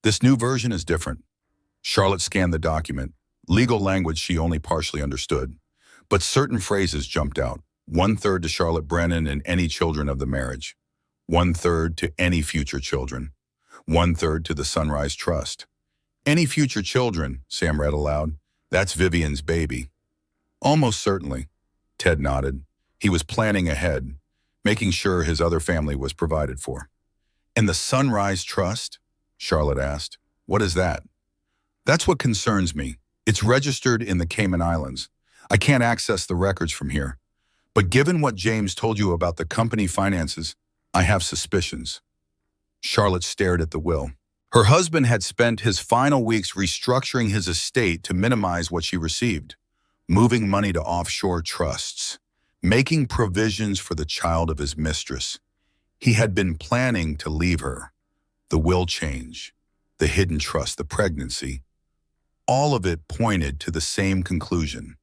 This new version is different. Charlotte scanned the document. Legal language she only partially understood. But certain phrases jumped out. 1/3 to Charlotte Brennan and any children of the marriage. 1/3 to any future children. 1/3 to the Sunrise Trust. Any future children, Sam read aloud. That's Vivian's baby. Almost certainly. Ted nodded. He was planning ahead, making sure his other family was provided for. And the Sunrise Trust? Charlotte asked. What is that? That's what concerns me. It's registered in the Cayman Islands. I can't access the records from here. But given what James told you about the company finances, I have suspicions. Charlotte stared at the will. Her husband had spent his final weeks restructuring his estate to minimize what she received, moving money to offshore trusts, making provisions for the child of his mistress. He had been planning to leave her. The will change, the hidden trust, the pregnancy. All of it pointed to the same conclusion.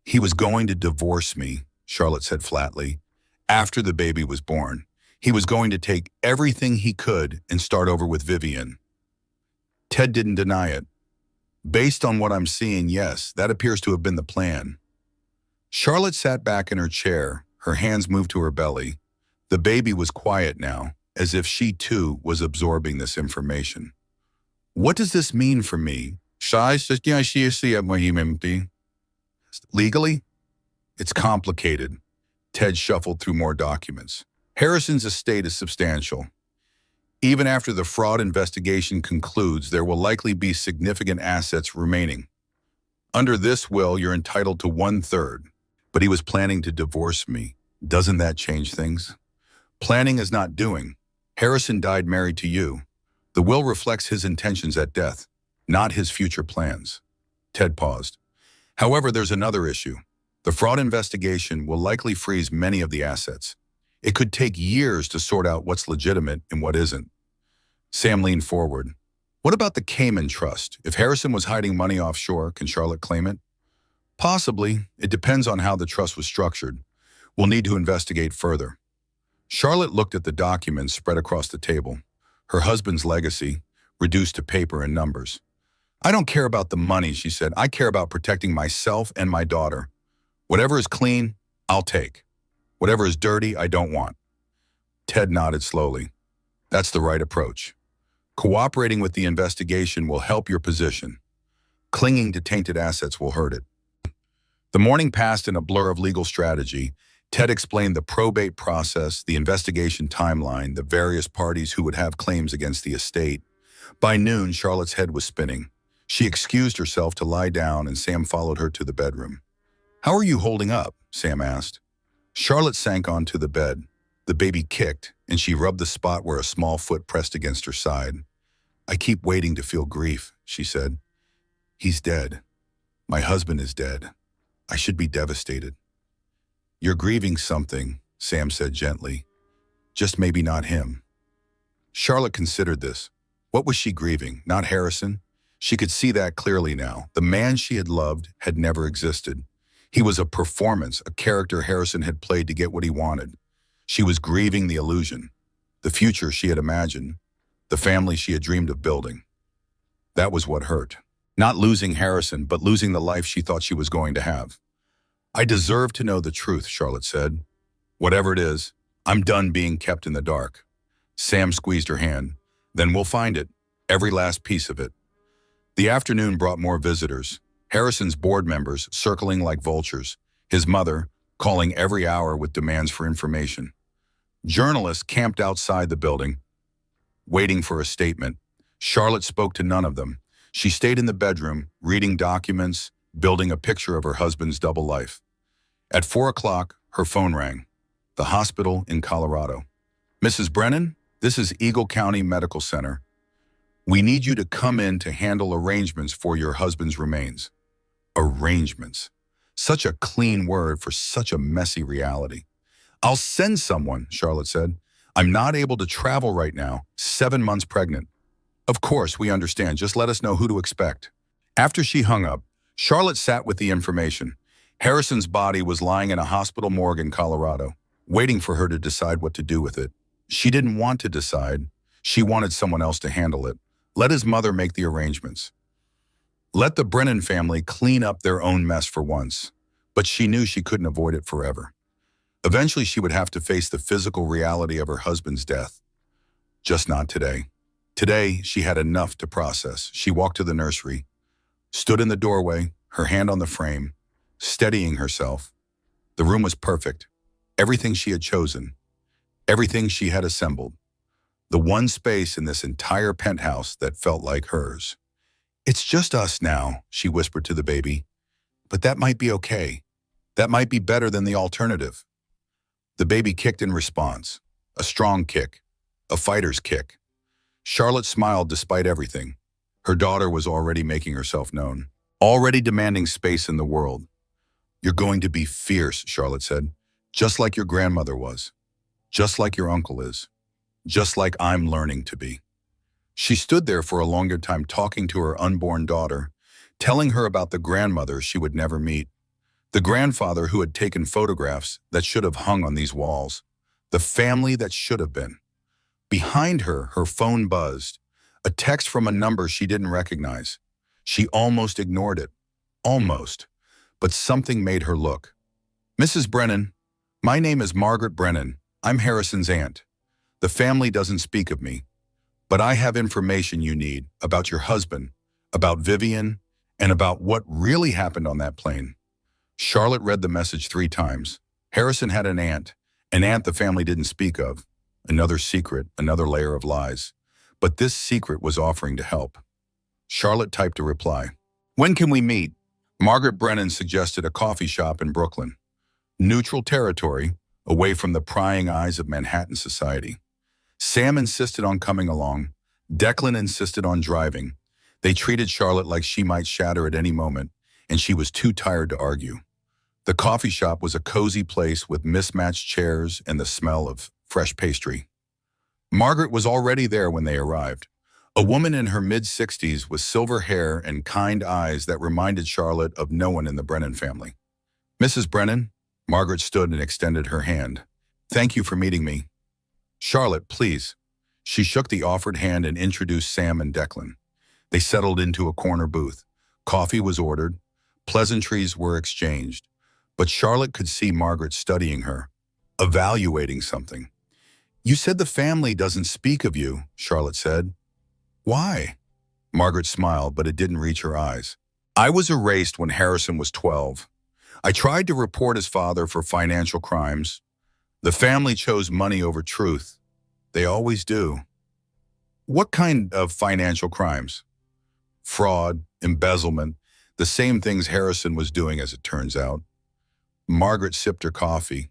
He was going to divorce me, Charlotte said flatly, after the baby was born. He was going to take everything he could and start over with Vivian. Ted didn't deny it. Based on what I'm seeing, yes, that appears to have been the plan. Charlotte sat back in her chair, her hands moved to her belly. The baby was quiet now, as if she too was absorbing this information. What does this mean for me? Legally? It's complicated. Ted shuffled through more documents. Harrison's estate is substantial. Even after the fraud investigation concludes, there will likely be significant assets remaining. Under this will, you're entitled to 1/3, but he was planning to divorce me. Doesn't that change things? Planning is not doing. Harrison died married to you. The will reflects his intentions at death, not his future plans. Ted paused. However, there's another issue. The fraud investigation will likely freeze many of the assets. It could take years to sort out what's legitimate and what isn't. Sam leaned forward. What about the Cayman Trust? If Harrison was hiding money offshore, can Charlotte claim it? Possibly. It depends on how the trust was structured. We'll need to investigate further. Charlotte looked at the documents spread across the table. Her husband's legacy, reduced to paper and numbers. I don't care about the money, she said. I care about protecting myself and my daughter. Whatever is clean, I'll take. Whatever is dirty, I don't want. Ted nodded slowly. That's the right approach. Cooperating with the investigation will help your position. Clinging to tainted assets will hurt it. The morning passed in a blur of legal strategy. Ted explained the probate process, the investigation timeline, the various parties who would have claims against the estate. By noon, Charlotte's head was spinning. She excused herself to lie down, and Sam followed her to the bedroom. How are you holding up? Sam asked. Charlotte sank onto the bed. The baby kicked, and she rubbed the spot where a small foot pressed against her side. I keep waiting to feel grief, she said. He's dead. My husband is dead. I should be devastated. You're grieving something, Sam said gently. Just maybe not him. Charlotte considered this. What was she grieving? Not Harrison? She could see that clearly now. The man she had loved had never existed. He was a performance, a character Harrison had played to get what he wanted. She was grieving the illusion, the future she had imagined, the family she had dreamed of building. That was what hurt. Not losing Harrison, but losing the life she thought she was going to have. I deserve to know the truth, Charlotte said. Whatever it is, I'm done being kept in the dark. Sam squeezed her hand. Then we'll find it, every last piece of it. The afternoon brought more visitors. Harrison's board members circling like vultures, his mother calling every hour with demands for information. Journalists camped outside the building, waiting for a statement. Charlotte spoke to none of them. She stayed in the bedroom, reading documents, building a picture of her husband's double life. At 4 o'clock, her phone rang. The hospital in Colorado. Mrs. Brennan, this is Eagle County Medical Center. We need you to come in to handle arrangements for your husband's remains. Arrangements. Such a clean word for such a messy reality. I'll send someone, Charlotte said. I'm not able to travel right now, 7 months pregnant. Of course, we understand. Just let us know who to expect. After she hung up, Charlotte sat with the information. Harrison's body was lying in a hospital morgue in Colorado, waiting for her to decide what to do with it. She didn't want to decide. She wanted someone else to handle it. Let his mother make the arrangements. Let the Brennan family clean up their own mess for once. But she knew she couldn't avoid it forever. Eventually, she would have to face the physical reality of her husband's death. Just not today. Today, she had enough to process. She walked to the nursery, stood in the doorway, her hand on the frame, steadying herself. The room was perfect. Everything she had chosen. Everything she had assembled. The one space in this entire penthouse that felt like hers. It's just us now, she whispered to the baby. But that might be okay. That might be better than the alternative. The baby kicked in response. A strong kick. A fighter's kick. Charlotte smiled despite everything. Her daughter was already making herself known. Already demanding space in the world. You're going to be fierce, Charlotte said. Just like your grandmother was. Just like your uncle is. Just like I'm learning to be. She stood there for a longer time talking to her unborn daughter, telling her about the grandmother she would never meet. The grandfather who had taken photographs that should have hung on these walls. The family that should have been. Behind her, her phone buzzed. A text from a number she didn't recognize. She almost ignored it. Almost. But something made her look. Mrs. Brennan, my name is Margaret Brennan. I'm Harrison's aunt. The family doesn't speak of me. But I have information you need about your husband, about Vivian, and about what really happened on that plane. Charlotte read the message 3 times. Harrison had an aunt the family didn't speak of. Another secret, another layer of lies. But this secret was offering to help. Charlotte typed a reply. When can we meet? Margaret Brennan suggested a coffee shop in Brooklyn. Neutral territory, away from the prying eyes of Manhattan society. Sam insisted on coming along, Declan insisted on driving. They treated Charlotte like she might shatter at any moment, and she was too tired to argue. The coffee shop was a cozy place with mismatched chairs and the smell of fresh pastry. Margaret was already there when they arrived. A woman in her mid-60s with silver hair and kind eyes that reminded Charlotte of no one in the Brennan family. "Mrs. Brennan?" Margaret stood and extended her hand. "Thank you for meeting me." "Charlotte, please." She shook the offered hand and introduced Sam and Declan. They settled into a corner booth. Coffee was ordered. Pleasantries were exchanged. But Charlotte could see Margaret studying her, evaluating something. "You said the family doesn't speak of you," Charlotte said. "Why?" Margaret smiled, but it didn't reach her eyes. "I was erased when Harrison was 12. I tried to report his father for financial crimes. The family chose money over truth. They always do." "What kind of financial crimes?" "Fraud, embezzlement, the same things Harrison was doing, as it turns out." Margaret sipped her coffee.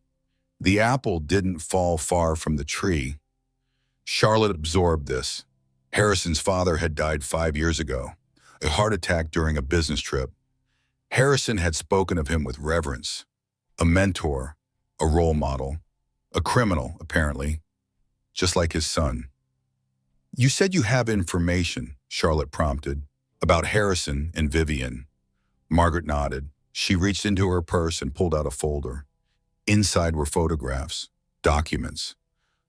The apple didn't fall far from the tree. Charlotte absorbed this. Harrison's father had died 5 years ago, a heart attack during a business trip. Harrison had spoken of him with reverence. A mentor, a role model, a criminal, apparently, just like his son. "You said you have information," Charlotte prompted, "about Harrison and Vivian." Margaret nodded. She reached into her purse and pulled out a folder. Inside were photographs, documents,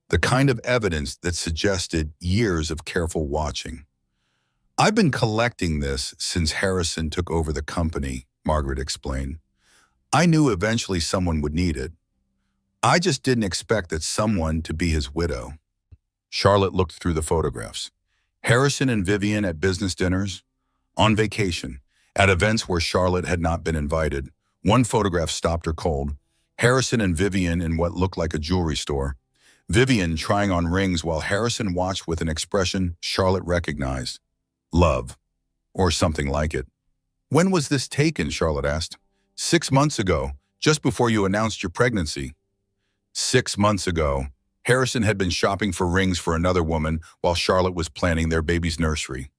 the kind of evidence that suggested years of careful watching. "I've been collecting this since Harrison took over the company," Margaret explained. "I knew eventually someone would need it. I just didn't expect that someone to be his widow." Charlotte looked through the photographs. Harrison and Vivian at business dinners, on vacation, at events where Charlotte had not been invited. One photograph stopped her cold. Harrison and Vivian in what looked like a jewelry store. Vivian trying on rings while Harrison watched with an expression Charlotte recognized. Love, or something like it. "When was this taken?" Charlotte asked. 6 months ago, just before you announced your pregnancy." 6 months ago, Harrison had been shopping for rings for another woman while Charlotte was planning their baby's nursery.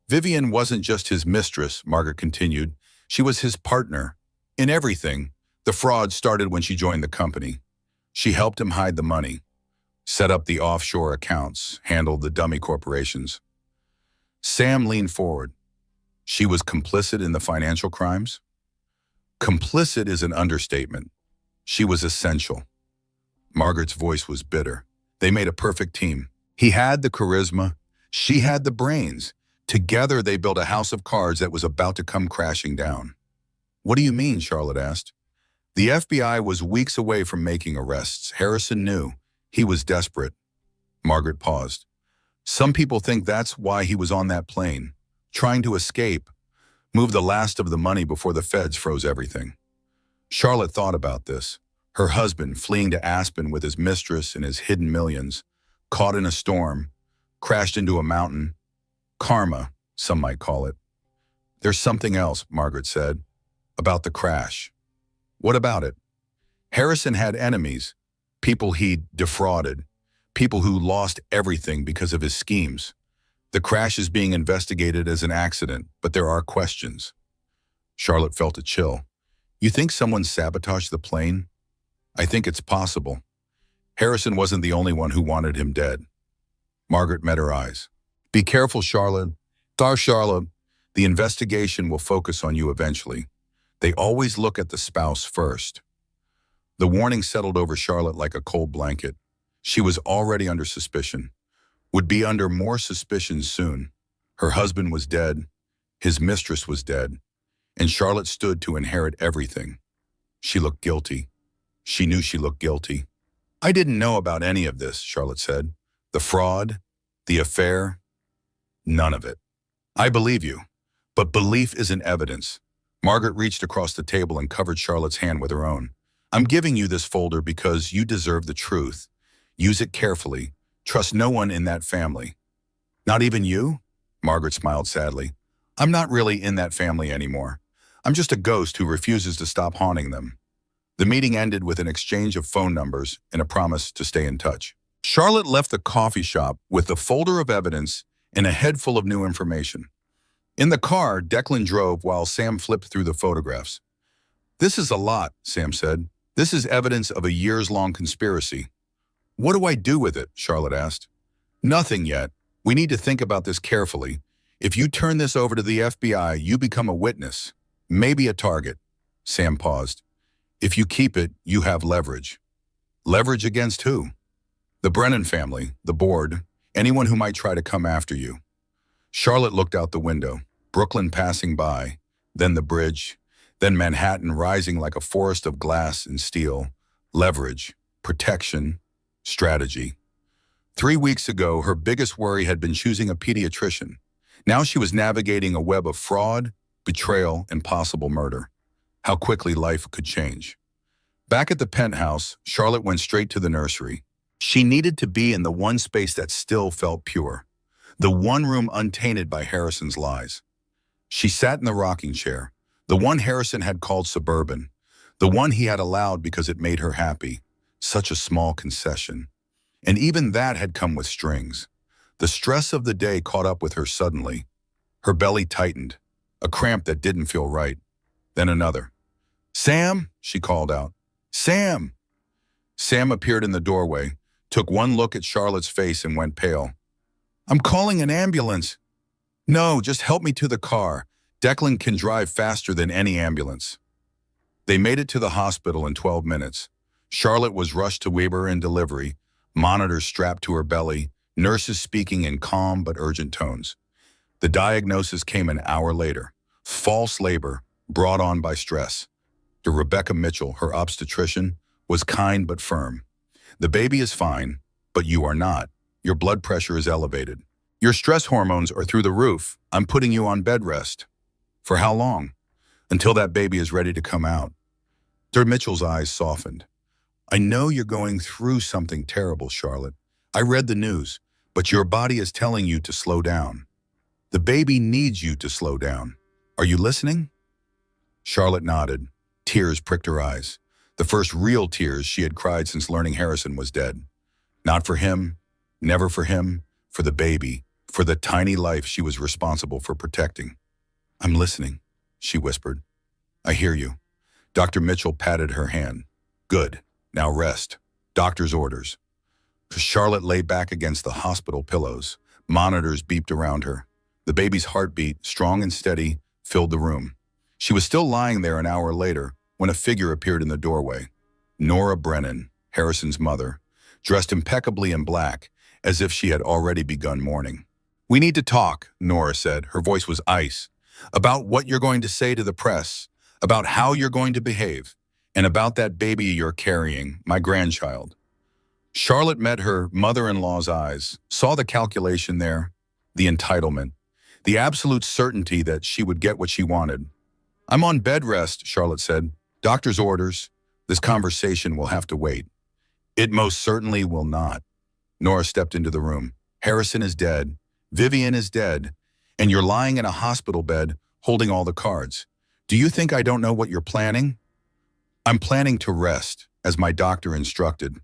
"Vivian wasn't just his mistress," Margaret continued. "She was his partner. In everything. The fraud started when she joined the company. She helped him hide the money, set up the offshore accounts, handled the dummy corporations." Sam leaned forward. "She was complicit in the financial crimes?" "Complicit is an understatement. She was essential." Margaret's voice was bitter. They made a perfect team. He had the charisma. She had the brains. Together they built a house of cards that was about to come crashing down. "What do you mean?" Charlotte asked. "The FBI was weeks away from making arrests. Harrison knew. He was desperate." Margaret paused. "Some people think that's why he was on that plane, trying to escape, move the last of the money before the feds froze everything." Charlotte thought about this. Her husband fleeing to Aspen with his mistress and his hidden millions, caught in a storm, crashed into a mountain. Karma, some might call it. "There's something else," Margaret said, "about the crash." "What about it?" "Harrison had enemies, people he'd defrauded, people who lost everything because of his schemes. The crash is being investigated as an accident, but there are questions." Charlotte felt a chill. "You think someone sabotaged the plane?" "I think it's possible. Harrison wasn't the only one who wanted him dead." Margaret met her eyes. "Be careful, Charlotte. Charlotte, the investigation will focus on you eventually. They always look at the spouse first." The warning settled over Charlotte like a cold blanket. She was already under suspicion, would be under more suspicion soon. Her husband was dead, his mistress was dead, and Charlotte stood to inherit everything. She looked guilty. She knew she looked guilty. "I didn't know about any of this," Charlotte said. "The fraud, the affair, none of it." "I believe you, but belief isn't evidence." Margaret reached across the table and covered Charlotte's hand with her own. "I'm giving you this folder because you deserve the truth. Use it carefully. Trust no one in that family." "Not even you?" Margaret smiled sadly. "I'm not really in that family anymore. I'm just a ghost who refuses to stop haunting them." The meeting ended with an exchange of phone numbers and a promise to stay in touch. Charlotte left the coffee shop with the folder of evidence and a head full of new information. In the car, Declan drove while Sam flipped through the photographs. "This is a lot," Sam said. "This is evidence of a years-long conspiracy." "What do I do with it?" Charlotte asked. "Nothing yet. We need to think about this carefully. If you turn this over to the FBI, you become a witness, maybe a target." Sam paused. "If you keep it, you have leverage." "Leverage against who?" "The Brennan family, the board, anyone who might try to come after you." Charlotte looked out the window, Brooklyn passing by, then the bridge, then Manhattan rising like a forest of glass and steel. Leverage, protection, strategy. 3 weeks ago, her biggest worry had been choosing a pediatrician. Now she was navigating a web of fraud, betrayal, and possible murder. How quickly life could change. Back at the penthouse, Charlotte went straight to the nursery. She needed to be in the one space that still felt pure. The one room untainted by Harrison's lies. She sat in the rocking chair, the one Harrison had called suburban, the one he had allowed because it made her happy. Such a small concession. And even that had come with strings. The stress of the day caught up with her suddenly. Her belly tightened, a cramp that didn't feel right. Then another. "Sam," she called out. "Sam!" Sam appeared in the doorway, took one look at Charlotte's face and went pale. "I'm calling an ambulance." "No, just help me to the car. Declan can drive faster than any ambulance." They made it to the hospital in 12 minutes. Charlotte was rushed to labor and delivery, monitors strapped to her belly, nurses speaking in calm but urgent tones. The diagnosis came an hour later. False labor, brought on by stress. To Rebecca Mitchell, her obstetrician, was kind but firm. "The baby is fine, but you are not. Your blood pressure is elevated. Your stress hormones are through the roof. I'm putting you on bed rest." "For how long?" "Until that baby is ready to come out." Dr. Mitchell's eyes softened. "I know you're going through something terrible, Charlotte. I read the news, but your body is telling you to slow down. The baby needs you to slow down. Are you listening?" Charlotte nodded. Tears pricked her eyes. The first real tears she had cried since learning Harrison was dead. Not for him, never for him, for the baby, for the tiny life she was responsible for protecting. "I'm listening," she whispered. "I hear you." Dr. Mitchell patted her hand. "Good. Now rest. Doctor's orders." Charlotte lay back against the hospital pillows. Monitors beeped around her. The baby's heartbeat, strong and steady, filled the room. She was still lying there an hour later when a figure appeared in the doorway. Nora Brennan, Harrison's mother, dressed impeccably in black, as if she had already begun mourning. "We need to talk," Nora said. Her voice was ice. "About what you're going to say to the press, about how you're going to behave, and about that baby you're carrying, my grandchild." Charlotte met her mother-in-law's eyes, saw the calculation there, the entitlement, the absolute certainty that she would get what she wanted. "I'm on bed rest," Charlotte said. "Doctor's orders. This conversation will have to wait." "It most certainly will not." Nora stepped into the room. "Harrison is dead. Vivian is dead. And you're lying in a hospital bed, holding all the cards. Do you think I don't know what you're planning?" "I'm planning to rest, as my doctor instructed."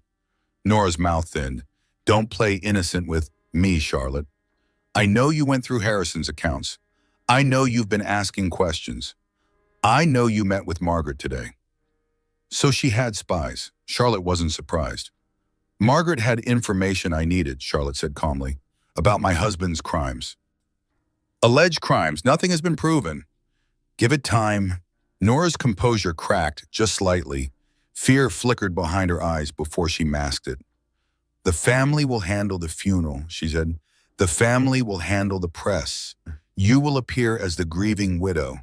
Nora's mouth thinned. "Don't play innocent with me, Charlotte. I know you went through Harrison's accounts. I know you've been asking questions. I know you met with Margaret today." So she had spies. Charlotte wasn't surprised. "Margaret had information I needed," Charlotte said calmly, "about my husband's crimes." "Alleged crimes. Nothing has been proven." "Give it time." Nora's composure cracked just slightly. Fear flickered behind her eyes before she masked it. "The family will handle the funeral," she said. "The family will handle the press. You will appear as the grieving widow.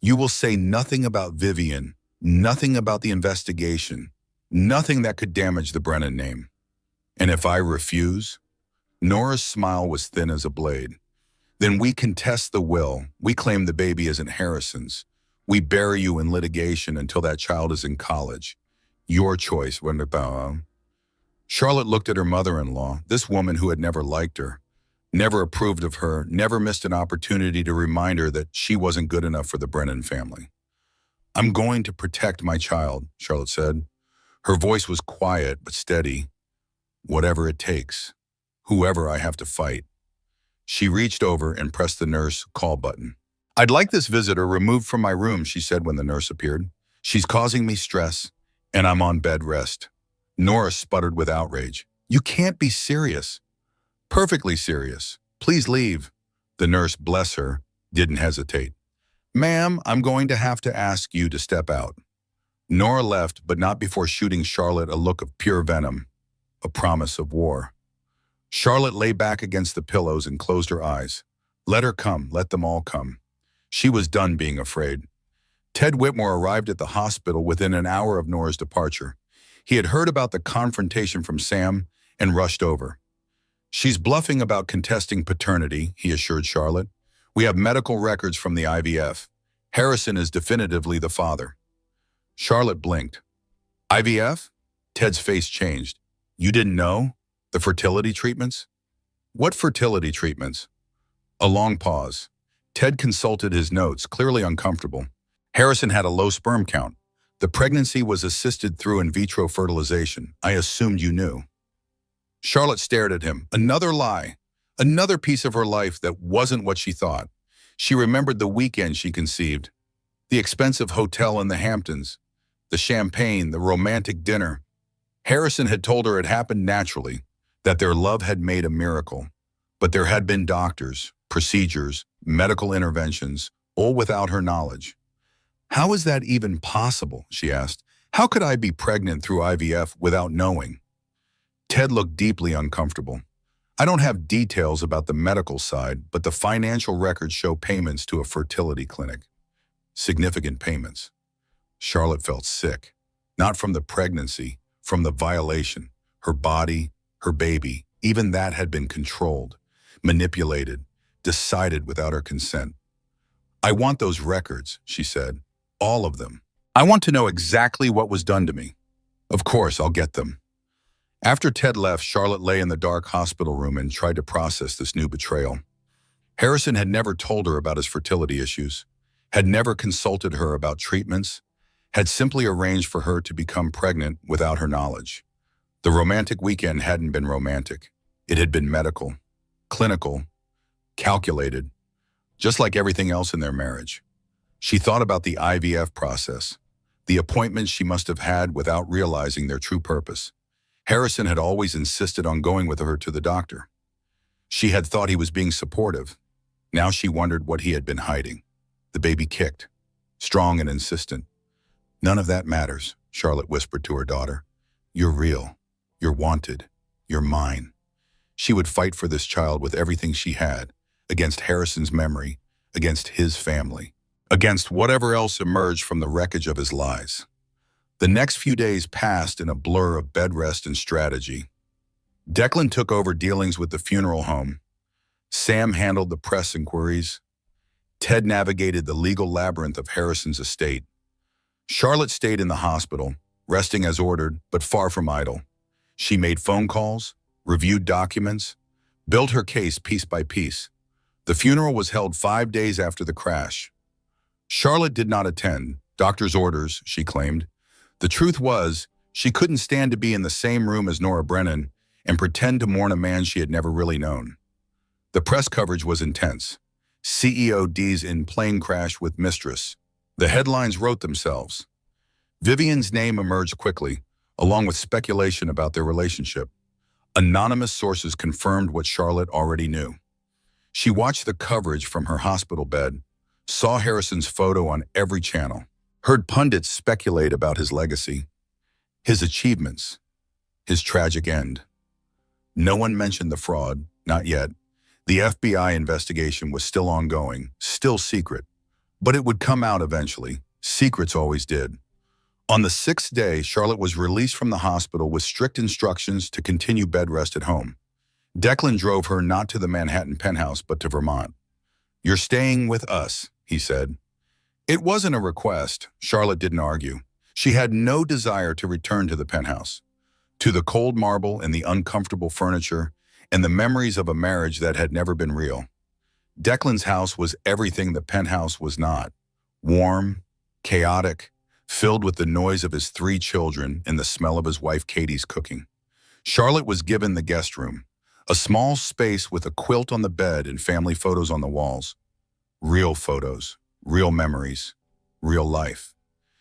You will say nothing about Vivian, nothing about the investigation, nothing that could damage the Brennan name." "And if I refuse?" Nora's smile was thin as a blade. "Then we contest the will. We claim the baby isn't Harrison's. We bury you in litigation until that child is in college. Your choice." Charlotte looked at her mother-in-law, this woman who had never liked her, never approved of her, never missed an opportunity to remind her that she wasn't good enough for the Brennan family. "I'm going to protect my child," Charlotte said. Her voice was quiet but steady. "Whatever it takes. Whoever I have to fight." She reached over and pressed the nurse call button. "I'd like this visitor removed from my room," she said when the nurse appeared. "She's causing me stress, and I'm on bed rest." Nora sputtered with outrage. "You can't be serious." "Perfectly serious. Please leave." The nurse, bless her, didn't hesitate. "Ma'am, I'm going to have to ask you to step out." Nora left, but not before shooting Charlotte a look of pure venom, a promise of war. Charlotte lay back against the pillows and closed her eyes. Let her come, let them all come. She was done being afraid. Ted Whitmore arrived at the hospital within an hour of Nora's departure. He had heard about the confrontation from Sam and rushed over. "She's bluffing about contesting paternity," he assured Charlotte. "We have medical records from the IVF. Harrison is definitively the father." Charlotte blinked. "IVF?" Ted's face changed. "You didn't know? The fertility treatments?" "What fertility treatments?" A long pause. Ted consulted his notes, clearly uncomfortable. "Harrison had a low sperm count. The pregnancy was assisted through in vitro fertilization. I assumed you knew." Charlotte stared at him. Another lie. Another piece of her life that wasn't what she thought. She remembered the weekend she conceived. The expensive hotel in the Hamptons. The champagne, the romantic dinner. Harrison had told her it happened naturally, that their love had made a miracle. But there had been doctors, procedures, medical interventions, all without her knowledge. "How is that even possible?" she asked. "How could I be pregnant through IVF without knowing?" Ted looked deeply uncomfortable. "I don't have details about the medical side, but the financial records show payments to a fertility clinic. Significant payments." Charlotte felt sick. Not from the pregnancy, from the violation. Her body, her baby, even that had been controlled, manipulated, decided without her consent. "I want those records," she said. "All of them. I want to know exactly what was done to me." "Of course, I'll get them." After Ted left, Charlotte lay in the dark hospital room and tried to process this new betrayal. Harrison had never told her about his fertility issues, had never consulted her about treatments, had simply arranged for her to become pregnant without her knowledge. The romantic weekend hadn't been romantic. It had been medical, clinical, calculated, just like everything else in their marriage. She thought about the IVF process, the appointments she must have had without realizing their true purpose. Harrison had always insisted on going with her to the doctor. She had thought he was being supportive. Now she wondered what he had been hiding. The baby kicked, strong and insistent. "None of that matters," Charlotte whispered to her daughter. "You're real. You're wanted. You're mine." She would fight for this child with everything she had, against Harrison's memory, against his family, against whatever else emerged from the wreckage of his lies. The next few days passed in a blur of bed rest and strategy. Declan took over dealings with the funeral home. Sam handled the press inquiries. Ted navigated the legal labyrinth of Harrison's estate. Charlotte stayed in the hospital, resting as ordered, but far from idle. She made phone calls, reviewed documents, built her case piece by piece. The funeral was held 5 days after the crash. Charlotte did not attend, doctor's orders, she claimed. The truth was, she couldn't stand to be in the same room as Nora Brennan and pretend to mourn a man she had never really known. The press coverage was intense. CEO D's in plane crash with Mistres. The headlines wrote themselves. Vivian's name emerged quickly, along with speculation about their relationship. Anonymous sources confirmed what Charlotte already knew. She watched the coverage from her hospital bed, saw Harrison's photo on every channel, heard pundits speculate about his legacy, his achievements, his tragic end. No one mentioned the fraud, not yet. The FBI investigation was still ongoing, still secret. But it would come out eventually. Secrets always did. On the 6th day, Charlotte was released from the hospital with strict instructions to continue bed rest at home. Declan drove her not to the Manhattan penthouse, but to Vermont. "You're staying with us," he said. It wasn't a request. Charlotte didn't argue. She had no desire to return to the penthouse, to the cold marble and the uncomfortable furniture, and the memories of a marriage that had never been real. Declan's house was everything the penthouse was not. Warm, chaotic, filled with the noise of his 3 children and the smell of his wife Katie's cooking. Charlotte was given the guest room, A small space with a quilt on the bed and family photos on the walls. Real photos, real memories, real life.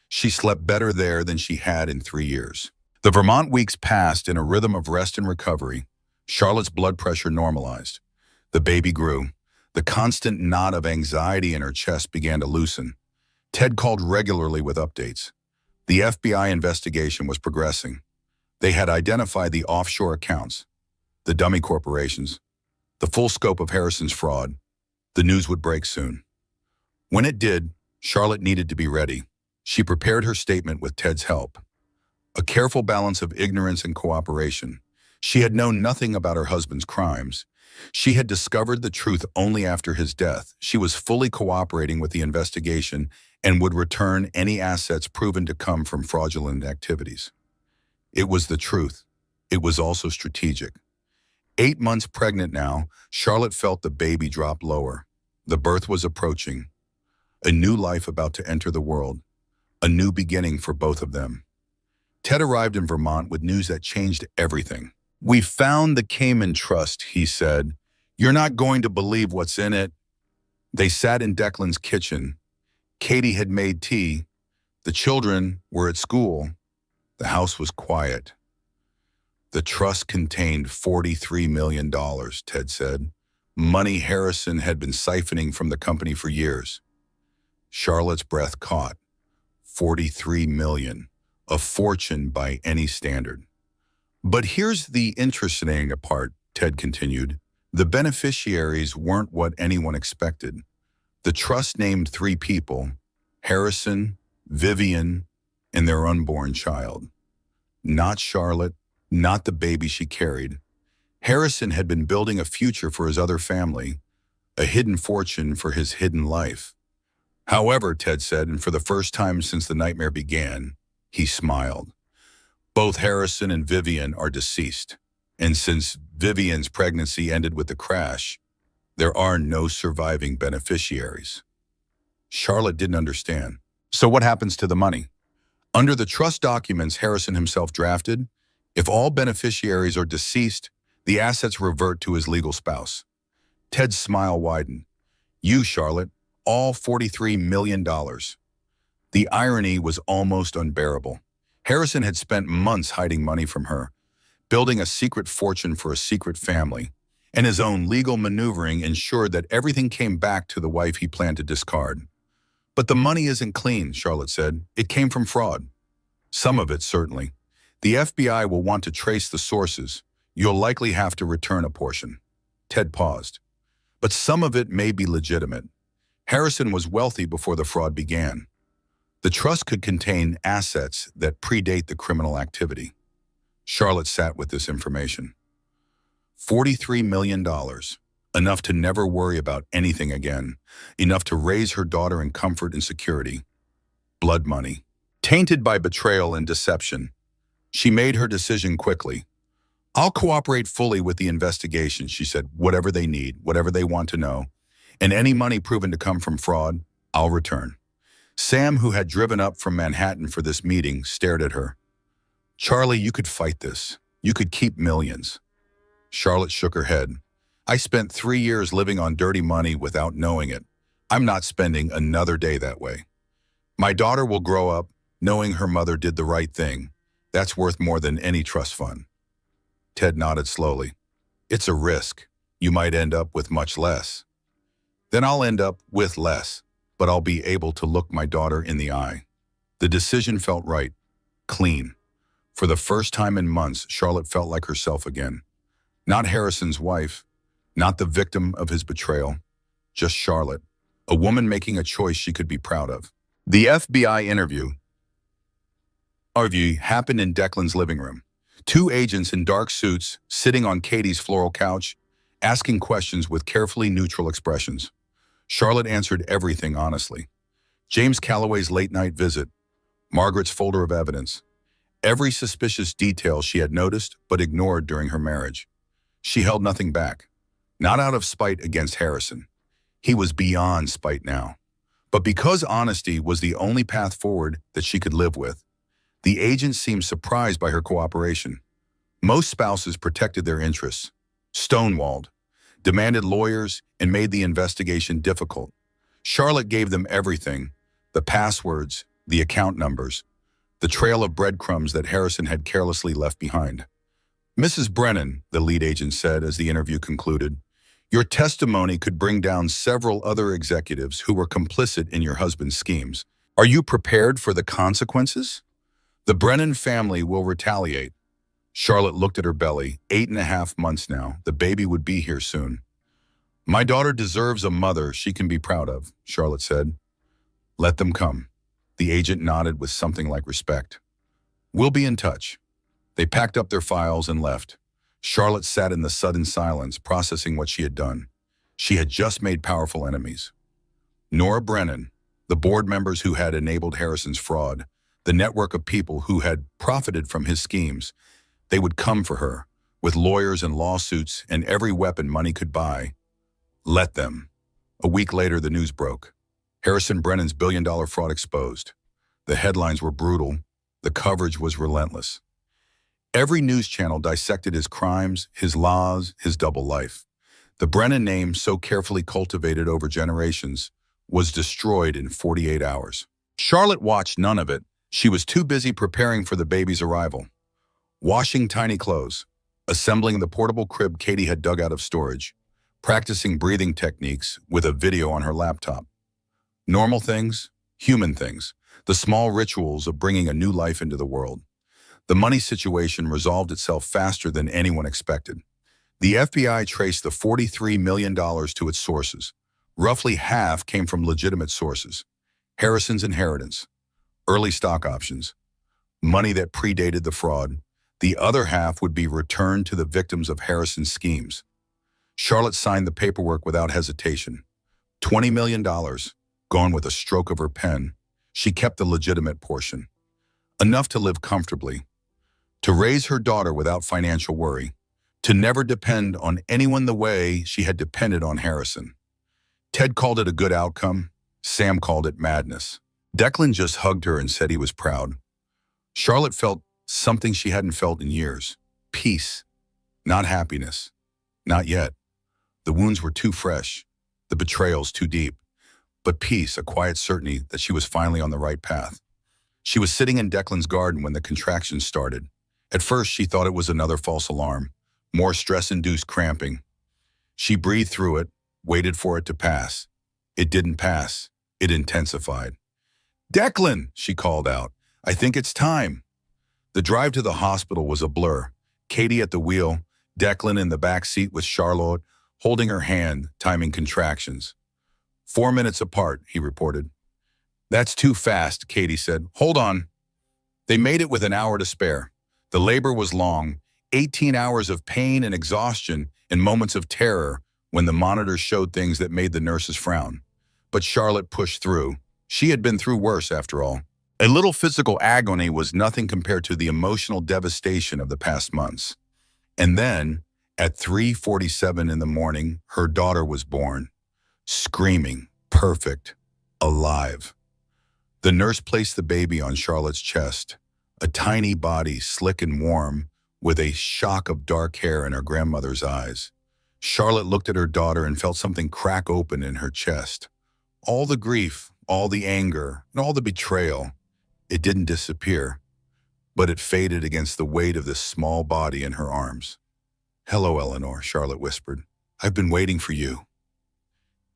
She slept better there than she had in 3 years. The Vermont weeks passed in a rhythm of rest and recovery. Charlotte's blood pressure normalized. The baby grew. The constant knot of anxiety in her chest began to loosen. Ted called regularly with updates. The FBI investigation was progressing. They had identified the offshore accounts, the dummy corporations, the full scope of Harrison's fraud. The news would break soon. When it did, Charlotte needed to be ready. She prepared her statement with Ted's help. A careful balance of ignorance and cooperation. She had known nothing about her husband's crimes. She had discovered the truth only after his death. She was fully cooperating with the investigation and would return any assets proven to come from fraudulent activities. It was the truth. It was also strategic. 8 months pregnant now, Charlotte felt the baby drop lower. The birth was approaching. A new life about to enter the world. A new beginning for both of them. Ted arrived in Vermont with news that changed everything. "We found the Cayman Trust," he said. "You're not going to believe what's in it." They sat in Declan's kitchen. Katie had made tea. The children were at school. The house was quiet. "The trust contained $43 million, Ted said. Money Harrison had been siphoning from the company for years. Charlotte's breath caught. $43 million. A fortune by any standard. "But here's the interesting part," Ted continued. "The beneficiaries weren't what anyone expected. The trust named 3 people, Harrison, Vivian, and their unborn child. Not Charlotte, not the baby she carried. Harrison had been building a future for his other family, a hidden fortune for his hidden life. However," Ted said, and for the first time since the nightmare began, he smiled. "Both Harrison and Vivian are deceased. And since Vivian's pregnancy ended with the crash, there are no surviving beneficiaries." Charlotte didn't understand. "So what happens to the money?" "Under the trust documents Harrison himself drafted, if all beneficiaries are deceased, the assets revert to his legal spouse." Ted's smile widened. "You, Charlotte, all $43 million. The irony was almost unbearable. Harrison had spent months hiding money from her, building a secret fortune for a secret family, and his own legal maneuvering ensured that everything came back to the wife he planned to discard. "But the money isn't clean," Charlotte said. "It came from fraud." "Some of it, certainly. The FBI will want to trace the sources. You'll likely have to return a portion." Ted paused. "But some of it may be legitimate. Harrison was wealthy before the fraud began. The trust could contain assets that predate the criminal activity." Charlotte sat with this information. $43 million. Enough to never worry about anything again. Enough to raise her daughter in comfort and security. Blood money. Tainted by betrayal and deception. She made her decision quickly. "I'll cooperate fully with the investigation," she said. "Whatever they need, whatever they want to know. And any money proven to come from fraud, I'll return." Sam, who had driven up from Manhattan for this meeting, stared at her. "Charlie, you could fight this. You could keep millions." Charlotte shook her head. "I spent 3 years living on dirty money without knowing it. I'm not spending another day that way. My daughter will grow up knowing her mother did the right thing. That's worth more than any trust fund." Ted nodded slowly. "It's a risk. You might end up with much less." "Then I'll end up with less, but I'll be able to look my daughter in the eye." The decision felt right, clean. For the first time in months, Charlotte felt like herself again. Not Harrison's wife, not the victim of his betrayal, just Charlotte, a woman making a choice she could be proud of. The FBI interview happened in Declan's living room. 2 agents in dark suits sitting on Katie's floral couch, asking questions with carefully neutral expressions. Charlotte answered everything honestly. James Calloway's late-night visit, Margaret's folder of evidence, every suspicious detail she had noticed but ignored during her marriage. She held nothing back, not out of spite against Harrison. He was beyond spite now. But because honesty was the only path forward that she could live with, the agent seemed surprised by her cooperation. Most spouses protected their interests. stonewalled, demanded lawyers, and made the investigation difficult. Charlotte gave them everything: the passwords, the account numbers, the trail of breadcrumbs that Harrison had carelessly left behind. "Mrs. Brennan," the lead agent said as the interview concluded, "your testimony could bring down several other executives who were complicit in your husband's schemes. Are you prepared for the consequences? The Brennan family will retaliate." Charlotte looked at her belly. 8.5 months now. The baby would be here soon. "My daughter deserves a mother she can be proud of," Charlotte said. "Let them come." The agent nodded with something like respect. "We'll be in touch." They packed up their files and left. Charlotte sat in the sudden silence, processing what she had done. She had just made powerful enemies. Nora Brennan, the board members who had enabled Harrison's fraud, the network of people who had profited from his schemes. They would come for her, with lawyers and lawsuits and every weapon money could buy. Let them. A week later, the news broke. Harrison Brennan's billion-dollar fraud exposed. The headlines were brutal. The coverage was relentless. Every news channel dissected his crimes, his laws, his double life. The Brennan name, so carefully cultivated over generations, was destroyed in 48 hours. Charlotte watched none of it. She was too busy preparing for the baby's arrival. Washing tiny clothes, assembling the portable crib Katie had dug out of storage, practicing breathing techniques with a video on her laptop. Normal things, human things, the small rituals of bringing a new life into the world. The money situation resolved itself faster than anyone expected. The FBI traced the $43 million to its sources. Roughly half came from legitimate sources: Harrison's inheritance, early stock options, money that predated the fraud. The other half would be returned to the victims of Harrison's schemes. Charlotte signed the paperwork without hesitation. $20 million, gone with a stroke of her pen. She kept the legitimate portion. Enough to live comfortably, to raise her daughter without financial worry, to never depend on anyone the way she had depended on Harrison. Ted called it a good outcome. Sam called it madness. Declan just hugged her and said he was proud. Charlotte felt something she hadn't felt in years: peace, not happiness. Not yet. The wounds were too fresh, the betrayals too deep. But peace, a quiet certainty that she was finally on the right path. She was sitting in Declan's garden when the contractions started. At first, she thought it was another false alarm, more stress-induced cramping. She breathed through it, waited for it to pass. It didn't pass. It intensified. "Declan," she called out, "I think it's time." The drive to the hospital was a blur. Katie at the wheel, Declan in the back seat with Charlotte, holding her hand, timing contractions. 4 minutes apart, he reported. "That's too fast," Katie said. "Hold on." They made it with an hour to spare. The labor was long, 18 hours of pain and exhaustion and moments of terror when the monitors showed things that made the nurses frown. But Charlotte pushed through. She had been through worse, after all. A little physical agony was nothing compared to the emotional devastation of the past months. And then, at 3:47 in the morning, her daughter was born. Screaming, perfect, alive. The nurse placed the baby on Charlotte's chest, a tiny body, slick and warm, with a shock of dark hair in her grandmother's eyes. Charlotte looked at her daughter and felt something crack open in her chest. All the grief, all the anger, and all the betrayal. It didn't disappear, but it faded against the weight of this small body in her arms. "Hello, Eleanor," Charlotte whispered. "I've been waiting for you."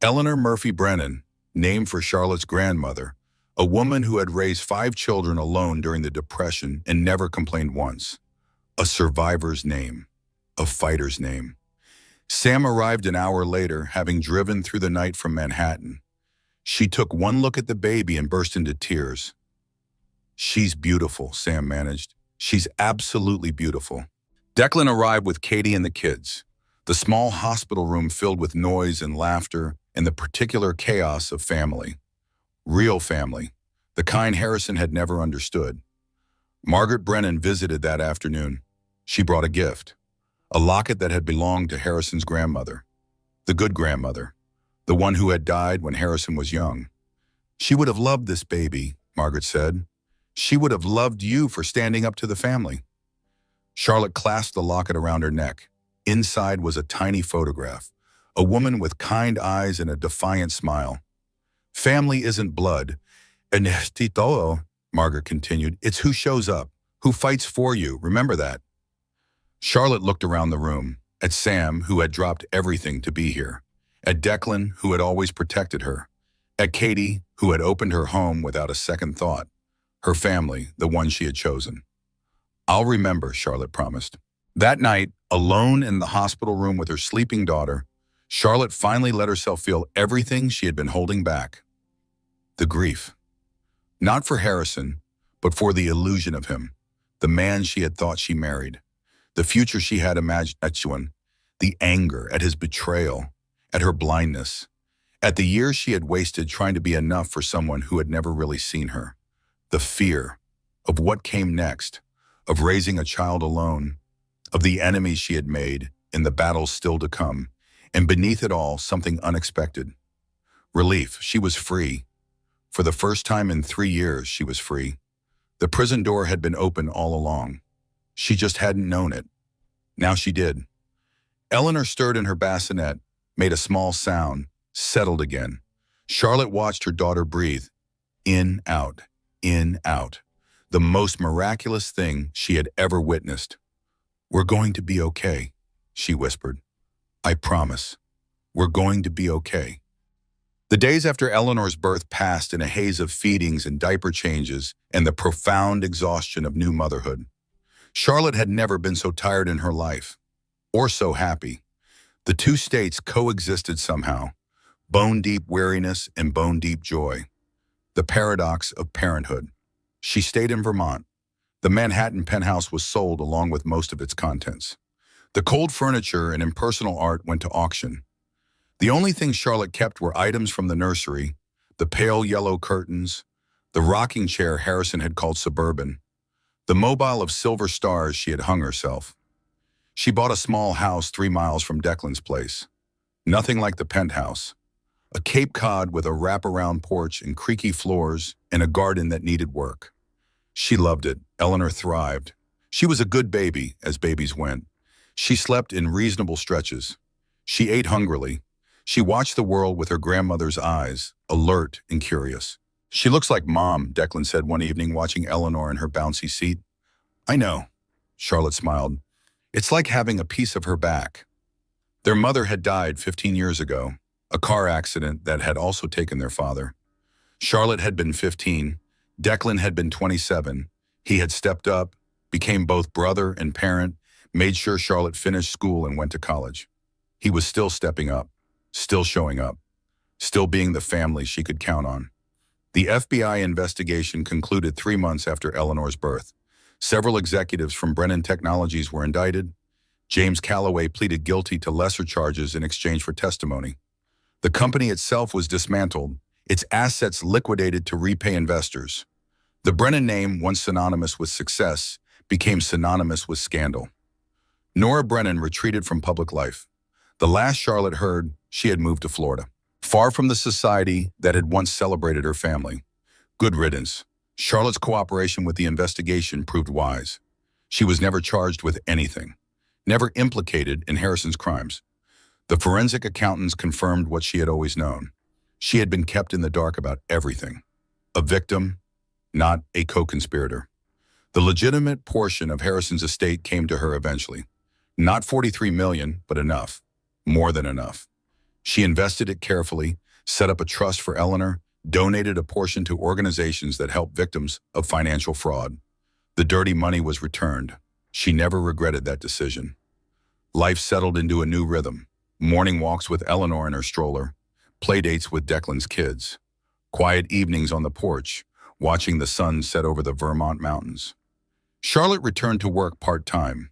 Eleanor Murphy Brennan, named for Charlotte's grandmother, a woman who had raised 5 children alone during the Depression and never complained once. A survivor's name, a fighter's name. Sam arrived an hour later, having driven through the night from Manhattan. She took one look at the baby and burst into tears. "She's beautiful," Sam managed. "She's absolutely beautiful." Declan arrived with Katie and the kids. The small hospital room filled with noise and laughter and the particular chaos of family. Real family, the kind Harrison had never understood. Margaret Brennan visited that afternoon. She brought a gift, a locket that had belonged to Harrison's grandmother, the good grandmother, the one who had died when Harrison was young. "She would have loved this baby," Margaret said. "She would have loved you for standing up to the family." Charlotte clasped the locket around her neck. Inside was a tiny photograph, a woman with kind eyes and a defiant smile. Family isn't blood. And Margaret continued, it's who shows up, who fights for you, remember that. Charlotte looked around the room, at Sam, who had dropped everything to be here, at Declan, who had always protected her, at Katie, who had opened her home without a second thought, her family, the one she had chosen. I'll remember, Charlotte promised. That night, alone in the hospital room with her sleeping daughter, Charlotte finally let herself feel everything she had been holding back. The grief. Not for Harrison, but for the illusion of him, the man she had thought she married, the future she had imagined at Chuan, the anger at his betrayal, at her blindness, at the years she had wasted trying to be enough for someone who had never really seen her, the fear of what came next, of raising a child alone, of the enemies she had made in the battles still to come, and beneath it all, something unexpected. Relief, she was free. For the first time in 3 years, she was free. The prison door had been open all along. She just hadn't known it. Now she did. Eleanor stirred in her bassinet, made a small sound, settled again. Charlotte watched her daughter breathe. In, out, in, out. The most miraculous thing she had ever witnessed. We're going to be okay, she whispered. I promise. We're going to be okay. The days after Eleanor's birth passed in a haze of feedings and diaper changes and the profound exhaustion of new motherhood. Charlotte had never been so tired in her life, or so happy. The two states coexisted somehow, bone-deep weariness and bone-deep joy. The paradox of parenthood. She stayed in Vermont. The Manhattan penthouse was sold along with most of its contents. The cold furniture and impersonal art went to auction. The only things Charlotte kept were items from the nursery, the pale yellow curtains, the rocking chair Harrison had called suburban, the mobile of silver stars she had hung herself. She bought a small house 3 miles from Declan's place. Nothing like the penthouse. A Cape Cod with a wraparound porch and creaky floors and a garden that needed work. She loved it. Eleanor thrived. She was a good baby, as babies went. She slept in reasonable stretches. She ate hungrily. She watched the world with her grandmother's eyes, alert and curious. She looks like Mom, Declan said one evening watching Eleanor in her bouncy seat. I know, Charlotte smiled. It's like having a piece of her back. Their mother had died 15 years ago, a car accident that had also taken their father. Charlotte had been 15, Declan had been 27. He had stepped up, became both brother and parent, made sure Charlotte finished school and went to college. He was still stepping up. Still showing up, still being the family she could count on. The FBI investigation concluded 3 months after Eleanor's birth. Several executives from Brennan Technologies were indicted. James Calloway pleaded guilty to lesser charges in exchange for testimony. The company itself was dismantled, its assets liquidated to repay investors. The Brennan name, once synonymous with success, became synonymous with scandal. Nora Brennan retreated from public life. The last Charlotte heard, she had moved to Florida, far from the society that had once celebrated her family. Good riddance. Charlotte's cooperation with the investigation proved wise. She was never charged with anything, never implicated in Harrison's crimes. The forensic accountants confirmed what she had always known. She had been kept in the dark about everything. A victim, not a co-conspirator. The legitimate portion of Harrison's estate came to her eventually. Not $43 million, but enough. More than enough. She invested it carefully, set up a trust for Eleanor, donated a portion to organizations that help victims of financial fraud. The dirty money was returned. She never regretted that decision. Life settled into a new rhythm. Morning walks with Eleanor in her stroller, playdates with Declan's kids, quiet evenings on the porch, watching the sun set over the Vermont mountains. Charlotte returned to work part-time,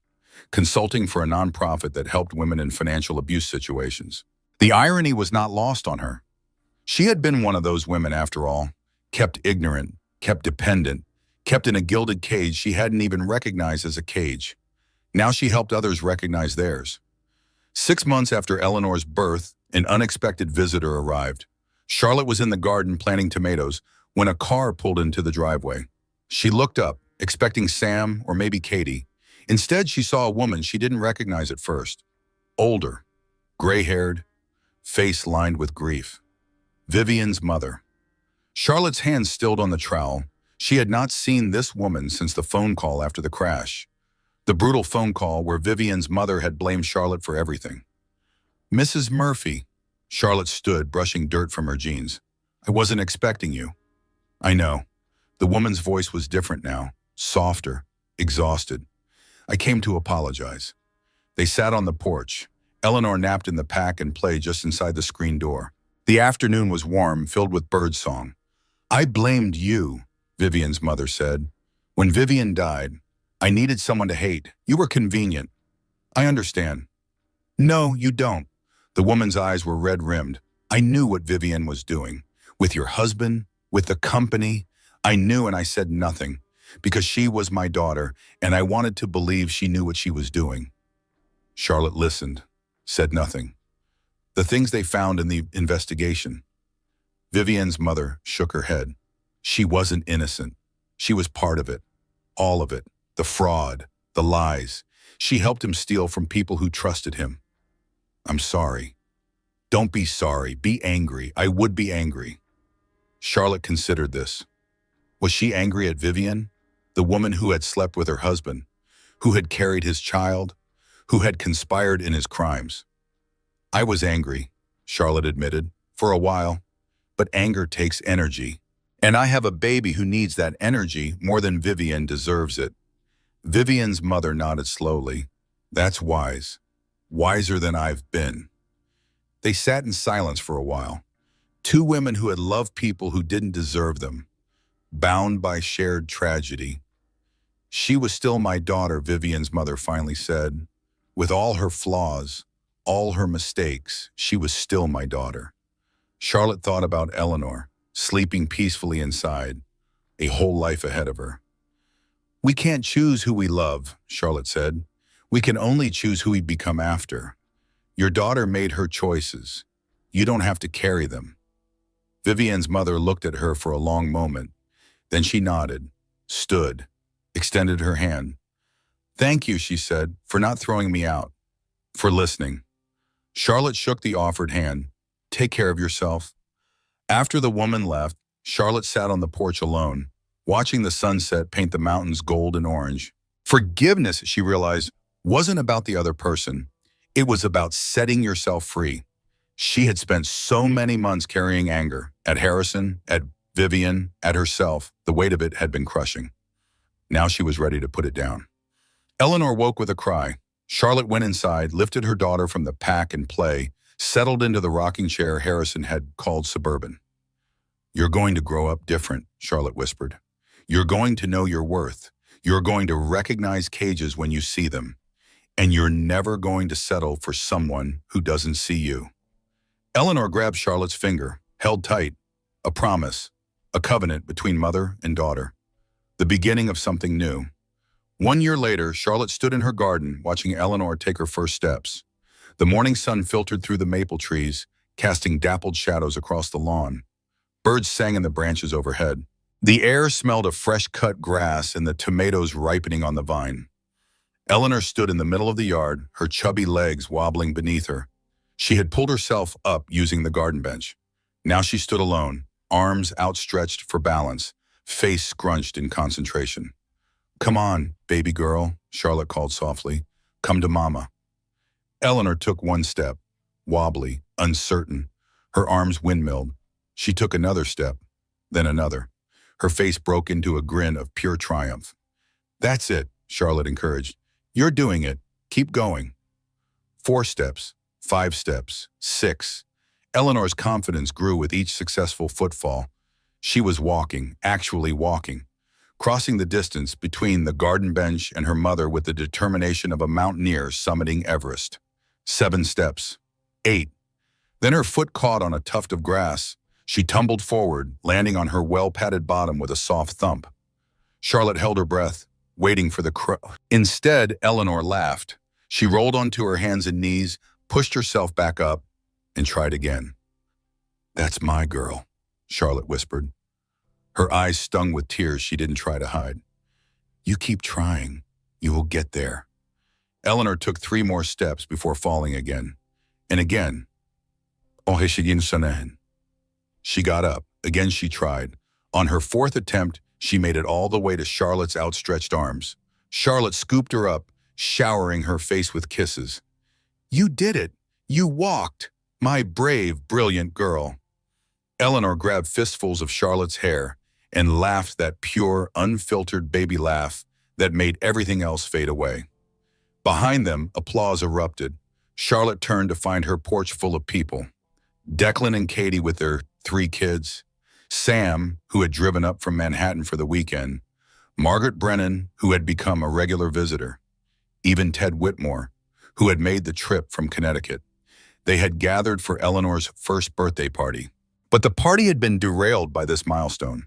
consulting for a nonprofit that helped women in financial abuse situations. The irony was not lost on her. She had been one of those women after all, kept ignorant, kept dependent, kept in a gilded cage she hadn't even recognized as a cage. Now she helped others recognize theirs. 6 months after Eleanor's birth, an unexpected visitor arrived. Charlotte was in the garden planting tomatoes when a car pulled into the driveway. She looked up, expecting Sam or maybe Katie. Instead, she saw a woman she didn't recognize at first. Older, gray-haired, face lined with grief. Vivian's mother. Charlotte's hands stilled on the trowel. She had not seen this woman since the phone call after the crash. The brutal phone call where Vivian's mother had blamed Charlotte for everything. Mrs. Murphy. Charlotte stood, brushing dirt from her jeans. I wasn't expecting you. I know. The woman's voice was different now, softer, exhausted. I came to apologize. They sat on the porch. Eleanor napped in the pack and played just inside the screen door. The afternoon was warm, filled with birdsong. I blamed you, Vivian's mother said. When Vivian died, I needed someone to hate. You were convenient. I understand. No, you don't. The woman's eyes were red-rimmed. I knew what Vivian was doing. With your husband, with the company. I knew and I said nothing. Because she was my daughter, and I wanted to believe she knew what she was doing. Charlotte listened, said nothing. The things they found in the investigation. Vivian's mother shook her head. She wasn't innocent. She was part of it. All of it. The fraud, the lies. She helped him steal from people who trusted him. I'm sorry. Don't be sorry. Be angry. I would be angry. Charlotte considered this. Was she angry at Vivian, the woman who had slept with her husband, who had carried his child, who had conspired in his crimes? I was angry, Charlotte admitted, for a while. But anger takes energy. And I have a baby who needs that energy more than Vivian deserves it. Vivian's mother nodded slowly. That's wise. Wiser than I've been. They sat in silence for a while. Two women who had loved people who didn't deserve them. Bound by shared tragedy. She was still my daughter, Vivian's mother finally said. With all her flaws, all her mistakes, she was still my daughter. Charlotte thought about Eleanor, sleeping peacefully inside, a whole life ahead of her. We can't choose who we love, Charlotte said. We can only choose who we become after. Your daughter made her choices. You don't have to carry them. Vivian's mother looked at her for a long moment. Then she nodded, stood, extended her hand. Thank you, she said, for not throwing me out, for listening. Charlotte shook the offered hand. Take care of yourself. After the woman left, Charlotte sat on the porch alone, watching the sunset paint the mountains gold and orange. Forgiveness, she realized, wasn't about the other person. It was about setting yourself free. She had spent so many months carrying anger, at Harrison, at Vivian, at herself. The weight of it had been crushing. Now she was ready to put it down. Eleanor woke with a cry. Charlotte went inside, lifted her daughter from the pack and play, settled into the rocking chair Harrison had called Suburban. You're going to grow up different, Charlotte whispered. You're going to know your worth. You're going to recognize cages when you see them. And you're never going to settle for someone who doesn't see you. Eleanor grabbed Charlotte's finger, held tight, a promise, a covenant between mother and daughter, the beginning of something new. 1 year later, Charlotte stood in her garden watching Eleanor take her first steps. The morning sun filtered through the maple trees, casting dappled shadows across the lawn. Birds sang in the branches overhead. The air smelled of fresh-cut grass and the tomatoes ripening on the vine. Eleanor stood in the middle of the yard, her chubby legs wobbling beneath her. She had pulled herself up using the garden bench. Now she stood alone, arms outstretched for balance, face scrunched in concentration. Come on, baby girl, Charlotte called softly. Come to Mama. Eleanor took one step, wobbly, uncertain. Her arms windmilled. She took another step, then another. Her face broke into a grin of pure triumph. That's it, Charlotte encouraged. You're doing it. Keep going. 4 steps, 5 steps, 6. Eleanor's confidence grew with each successful footfall. She was walking, actually walking, crossing the distance between the garden bench and her mother with the determination of a mountaineer summiting Everest. 7 steps, 8. Then her foot caught on a tuft of grass. She tumbled forward, landing on her well-padded bottom with a soft thump. Charlotte held her breath, waiting for the crow. Instead, Eleanor laughed. She rolled onto her hands and knees, pushed herself back up, and tried again. That's my girl, Charlotte whispered. Her eyes stung with tears she didn't try to hide. You keep trying. You will get there. Eleanor took 3 more steps before falling again. And again. She got up. Again she tried. On her 4th attempt, she made it all the way to Charlotte's outstretched arms. Charlotte scooped her up, showering her face with kisses. "You did it! You walked! My brave, brilliant girl!" Eleanor grabbed fistfuls of Charlotte's hair and laughed that pure, unfiltered baby laugh that made everything else fade away. Behind them, applause erupted. Charlotte turned to find her porch full of people. Declan and Katie with their 3 kids, Sam, who had driven up from Manhattan for the weekend, Margaret Brennan, who had become a regular visitor, even Ted Whitmore, who had made the trip from Connecticut. They had gathered for Eleanor's first birthday party. But the party had been derailed by this milestone.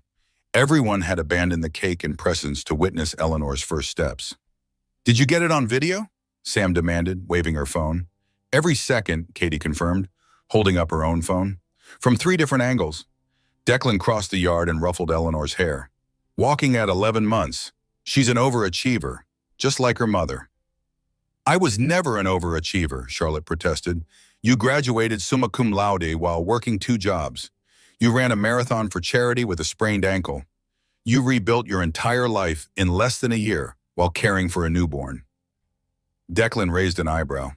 Everyone had abandoned the cake and presents to witness Eleanor's first steps. "Did you get it on video?" Sam demanded, waving her phone. "Every second," Katie confirmed, holding up her own phone. "From 3 different angles." Declan crossed the yard and ruffled Eleanor's hair. "Walking at 11 months. She's an overachiever, just like her mother." "I was never an overachiever," Charlotte protested. "You graduated summa cum laude while working 2 jobs. You ran a marathon for charity with a sprained ankle. You rebuilt your entire life in less than a year while caring for a newborn." Declan raised an eyebrow.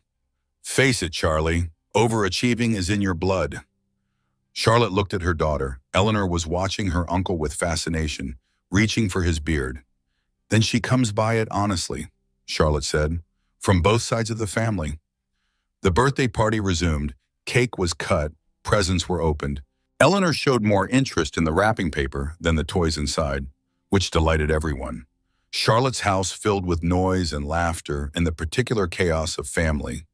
"Face it, Charlie, overachieving is in your blood." Charlotte looked at her daughter. Eleanor was watching her uncle with fascination, reaching for his beard. "Then she comes by it honestly," Charlotte said, "from both sides of the family." The birthday party resumed. Cake was cut, presents were opened. Eleanor showed more interest in the wrapping paper than the toys inside, which delighted everyone. Charlotte's house filled with noise and laughter and the particular chaos of family.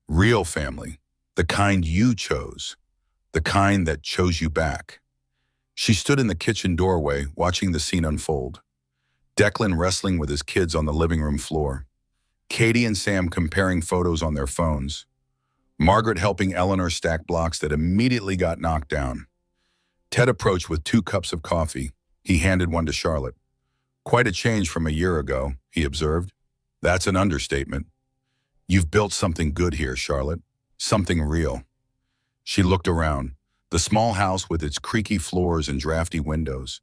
Real family, the kind you chose, the kind that chose you back. She stood in the kitchen doorway, watching the scene unfold. Declan wrestling with his kids on the living room floor. Katie and Sam comparing photos on their phones. Margaret helping Eleanor stack blocks that immediately got knocked down. Ted approached with 2 cups of coffee. He handed one to Charlotte. "Quite a change from a year ago," he observed. "That's an understatement." "You've built something good here, Charlotte. Something real." She looked around. The small house with its creaky floors and drafty windows.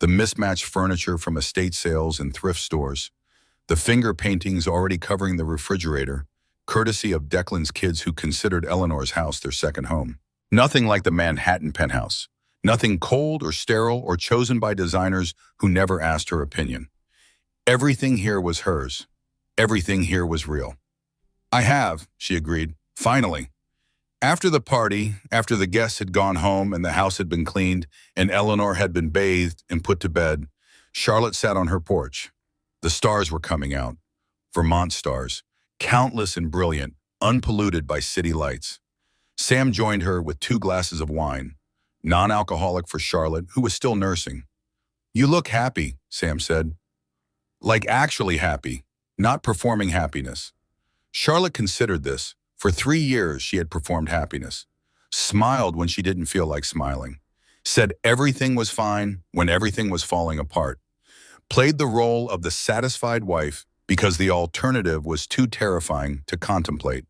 The mismatched furniture from estate sales and thrift stores. The finger paintings already covering the refrigerator, courtesy of Declan's kids who considered Eleanor's house their second home. Nothing like the Manhattan penthouse. Nothing cold or sterile or chosen by designers who never asked her opinion. Everything here was hers. Everything here was real. "I have," she agreed. "Finally." After the party, after the guests had gone home and the house had been cleaned and Eleanor had been bathed and put to bed, Charlotte sat on her porch. The stars were coming out. Vermont stars. Countless and brilliant, unpolluted by city lights. Sam joined her with 2 glasses of wine, non-alcoholic for Charlotte, who was still nursing. "You look happy," Sam said. "Like actually happy, not performing happiness." Charlotte considered this. For 3 years she had performed happiness. Smiled when she didn't feel like smiling. Said everything was fine when everything was falling apart. Played the role of the satisfied wife because the alternative was too terrifying to contemplate.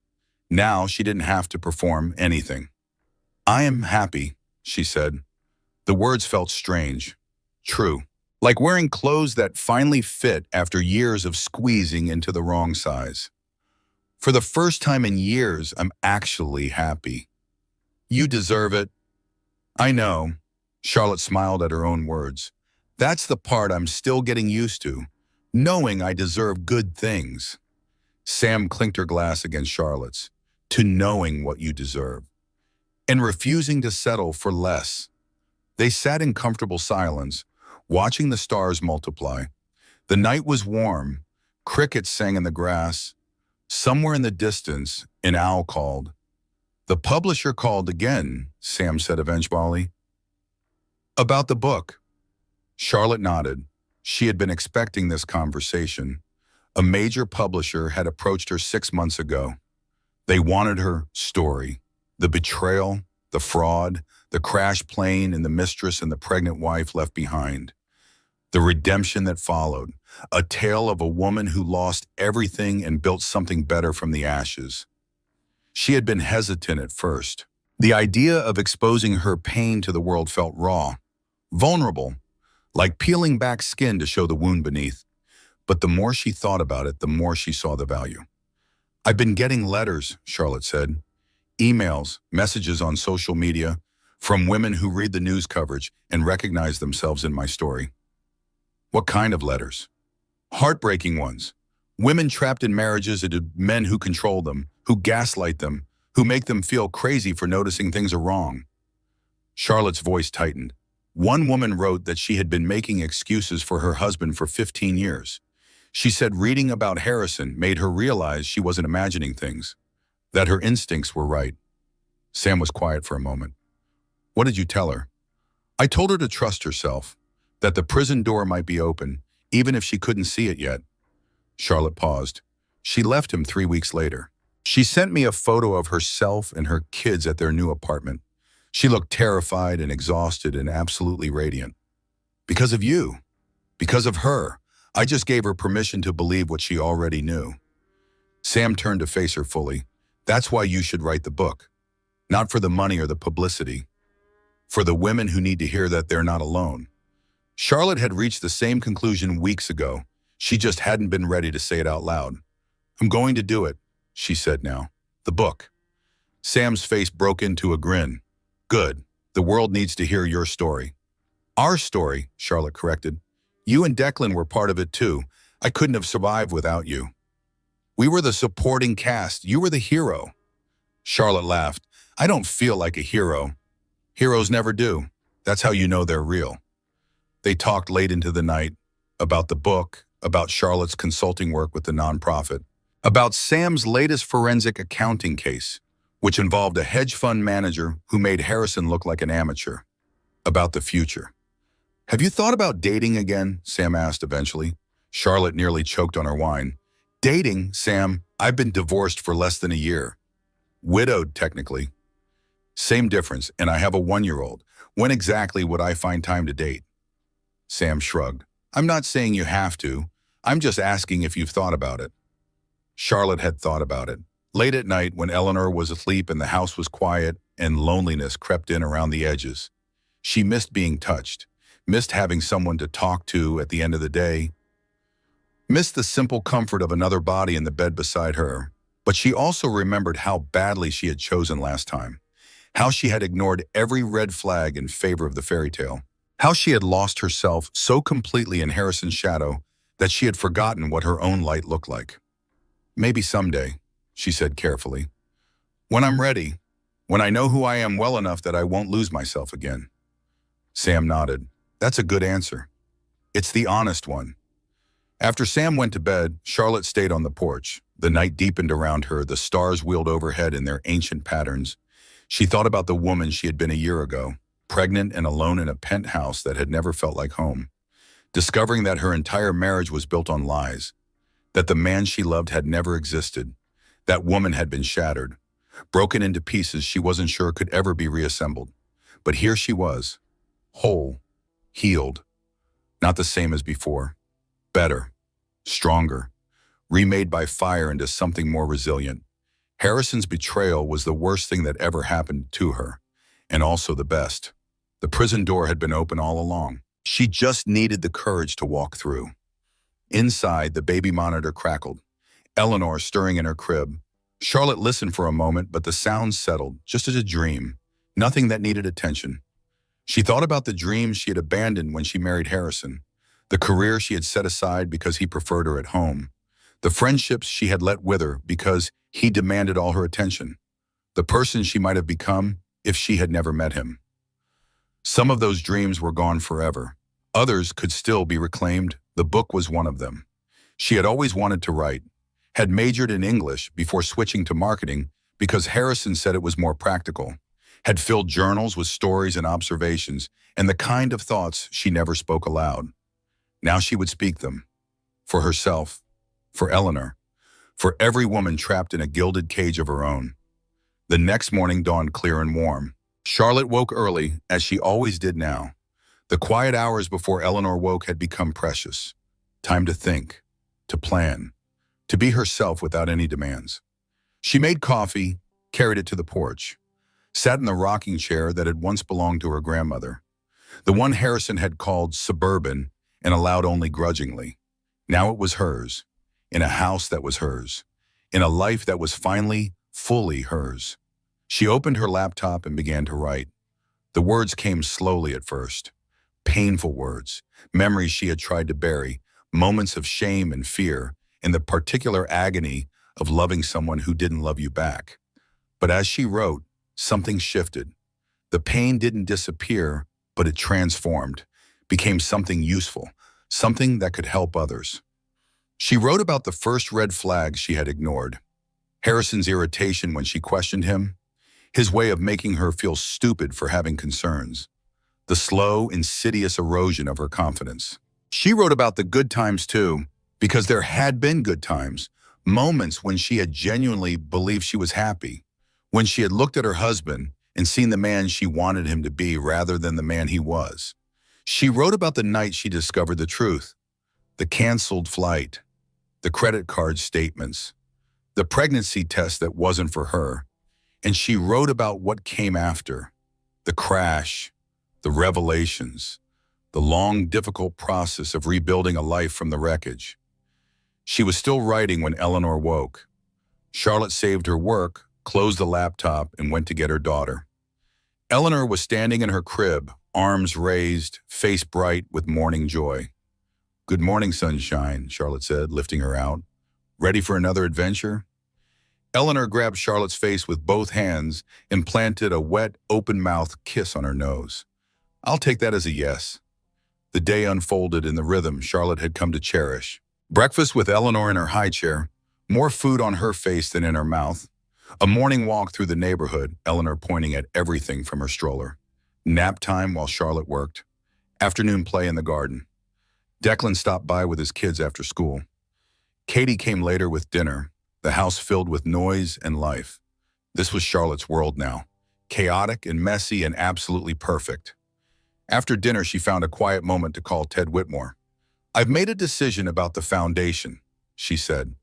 Now she didn't have to perform anything. "I am happy," she said. The words felt strange. True. Like wearing clothes that finally fit after years of squeezing into the wrong size. "For the first time in years, I'm actually happy." "You deserve it." "I know." Charlotte smiled at her own words. "That's the part I'm still getting used to. Knowing I deserve good things." Sam clinked her glass against Charlotte's. "To knowing what you deserve. And refusing to settle for less." They sat in comfortable silence, watching the stars multiply. The night was warm. Crickets sang in the grass. Somewhere in the distance, an owl called. "The publisher called again," Sam said eventually. "About the book." Charlotte nodded. She had been expecting this conversation. A major publisher had approached her 6 months ago. They wanted her story. The betrayal, the fraud, the crashed plane and the mistress and the pregnant wife left behind. The redemption that followed, a tale of a woman who lost everything and built something better from the ashes. She had been hesitant at first. The idea of exposing her pain to the world felt raw, vulnerable, like peeling back skin to show the wound beneath. But the more she thought about it, the more she saw the value. "I've been getting letters," Charlotte said. "Emails, messages on social media, from women who read the news coverage and recognize themselves in my story." "What kind of letters?" "Heartbreaking ones. Women trapped in marriages and men who control them, who gaslight them, who make them feel crazy for noticing things are wrong." Charlotte's voice tightened. One woman wrote that she had been making excuses for her husband for 15 years. She said reading about Harrison made her realize she wasn't imagining things, that her instincts were right. Sam was quiet for a moment. "What did you tell her?" "I told her to trust herself, that the prison door might be open, even if she couldn't see it yet." Charlotte paused. She left him 3 weeks later. "She sent me a photo of herself and her kids at their new apartment. She looked terrified and exhausted and absolutely radiant. Because of you. Because of her. I just gave her permission to believe what she already knew." Sam turned to face her fully. "That's why you should write the book. Not for the money or the publicity. For the women who need to hear that they're not alone." Charlotte had reached the same conclusion weeks ago. She just hadn't been ready to say it out loud. "I'm going to do it," she said now. "The book." Sam's face broke into a grin. "Good. The world needs to hear your story." "Our story," Charlotte corrected. "You and Declan were part of it too. I couldn't have survived without you. We were the supporting cast. You were the hero." Charlotte laughed. "I don't feel like a hero. Heroes never do. That's how you know they're real." They talked late into the night about the book, about Charlotte's consulting work with the nonprofit, about Sam's latest forensic accounting case, which involved a hedge fund manager who made Harrison look like an amateur, about the future. "Have you thought about dating again?" Sam asked eventually. Charlotte nearly choked on her wine. "Dating, Sam? I've been divorced for less than a year. Widowed, technically." "Same difference, and I have a 1-year-old. When exactly would I find time to date?" Sam shrugged. "I'm not saying you have to. I'm just asking if you've thought about it." Charlotte had thought about it. Late at night, when Eleanor was asleep and the house was quiet and loneliness crept in around the edges. She missed being touched, missed having someone to talk to at the end of the day, missed the simple comfort of another body in the bed beside her. But she also remembered how badly she had chosen last time, how she had ignored every red flag in favor of the fairy tale, how she had lost herself so completely in Harrison's shadow that she had forgotten what her own light looked like. "Maybe someday," she said carefully. "When I'm ready, when I know who I am well enough that I won't lose myself again." Sam nodded. "That's a good answer. It's the honest one." After Sam went to bed, Charlotte stayed on the porch. The night deepened around her, the stars wheeled overhead in their ancient patterns. She thought about the woman she had been a year ago, pregnant and alone in a penthouse that had never felt like home, discovering that her entire marriage was built on lies, that the man she loved had never existed. That woman had been shattered, broken into pieces she wasn't sure could ever be reassembled. But here she was, whole, healed, not the same as before, better, stronger, remade by fire into something more resilient. Harrison's betrayal was the worst thing that ever happened to her, and also the best. The prison door had been open all along. She just needed the courage to walk through. Inside, the baby monitor crackled, Eleanor stirring in her crib. Charlotte listened for a moment, but the sounds settled, just as a dream, nothing that needed attention. She thought about the dreams she had abandoned when she married Harrison, the career she had set aside because he preferred her at home, the friendships she had let wither because he demanded all her attention, the person she might have become if she had never met him. Some of those dreams were gone forever. Others could still be reclaimed. The book was one of them. She had always wanted to write, had majored in English before switching to marketing because Harrison said it was more practical, had filled journals with stories and observations and the kind of thoughts she never spoke aloud. Now she would speak them. For herself, for Eleanor, for every woman trapped in a gilded cage of her own. The next morning dawned clear and warm. Charlotte woke early, as she always did now. The quiet hours before Eleanor woke had become precious. Time to think, to plan, to be herself without any demands. She made coffee, carried it to the porch, sat in the rocking chair that had once belonged to her grandmother, the one Harrison had called suburban and allowed only grudgingly. Now it was hers, in a house that was hers, in a life that was finally, fully hers. She opened her laptop and began to write. The words came slowly at first. Painful words, memories she had tried to bury, moments of shame and fear, and the particular agony of loving someone who didn't love you back. But as she wrote, something shifted. The pain didn't disappear, but it transformed, became something useful, something that could help others. She wrote about the first red flags she had ignored. Harrison's irritation when she questioned him, his way of making her feel stupid for having concerns, the slow, insidious erosion of her confidence. She wrote about the good times too, because there had been good times, moments when she had genuinely believed she was happy, when she had looked at her husband and seen the man she wanted him to be rather than the man he was. She wrote about the night she discovered the truth, the canceled flight, the credit card statements, the pregnancy test that wasn't for her, and she wrote about what came after, the crash, the revelations, the long, difficult process of rebuilding a life from the wreckage. She was still writing when Eleanor woke. Charlotte saved her work, closed the laptop, and went to get her daughter. Eleanor was standing in her crib, arms raised, face bright with morning joy. "Good morning, sunshine," Charlotte said, lifting her out. "Ready for another adventure?" Eleanor grabbed Charlotte's face with both hands and planted a wet, open-mouthed kiss on her nose. "I'll take that as a yes." The day unfolded in the rhythm Charlotte had come to cherish. Breakfast with Eleanor in her high chair, more food on her face than in her mouth. A morning walk through the neighborhood, Eleanor pointing at everything from her stroller. Nap time while Charlotte worked. Afternoon play in the garden. Declan stopped by with his kids after school. Katie came later with dinner, the house filled with noise and life. This was Charlotte's world now, chaotic and messy and absolutely perfect. After dinner, she found a quiet moment to call Ted Whitmore. "I've made a decision about the foundation," she said.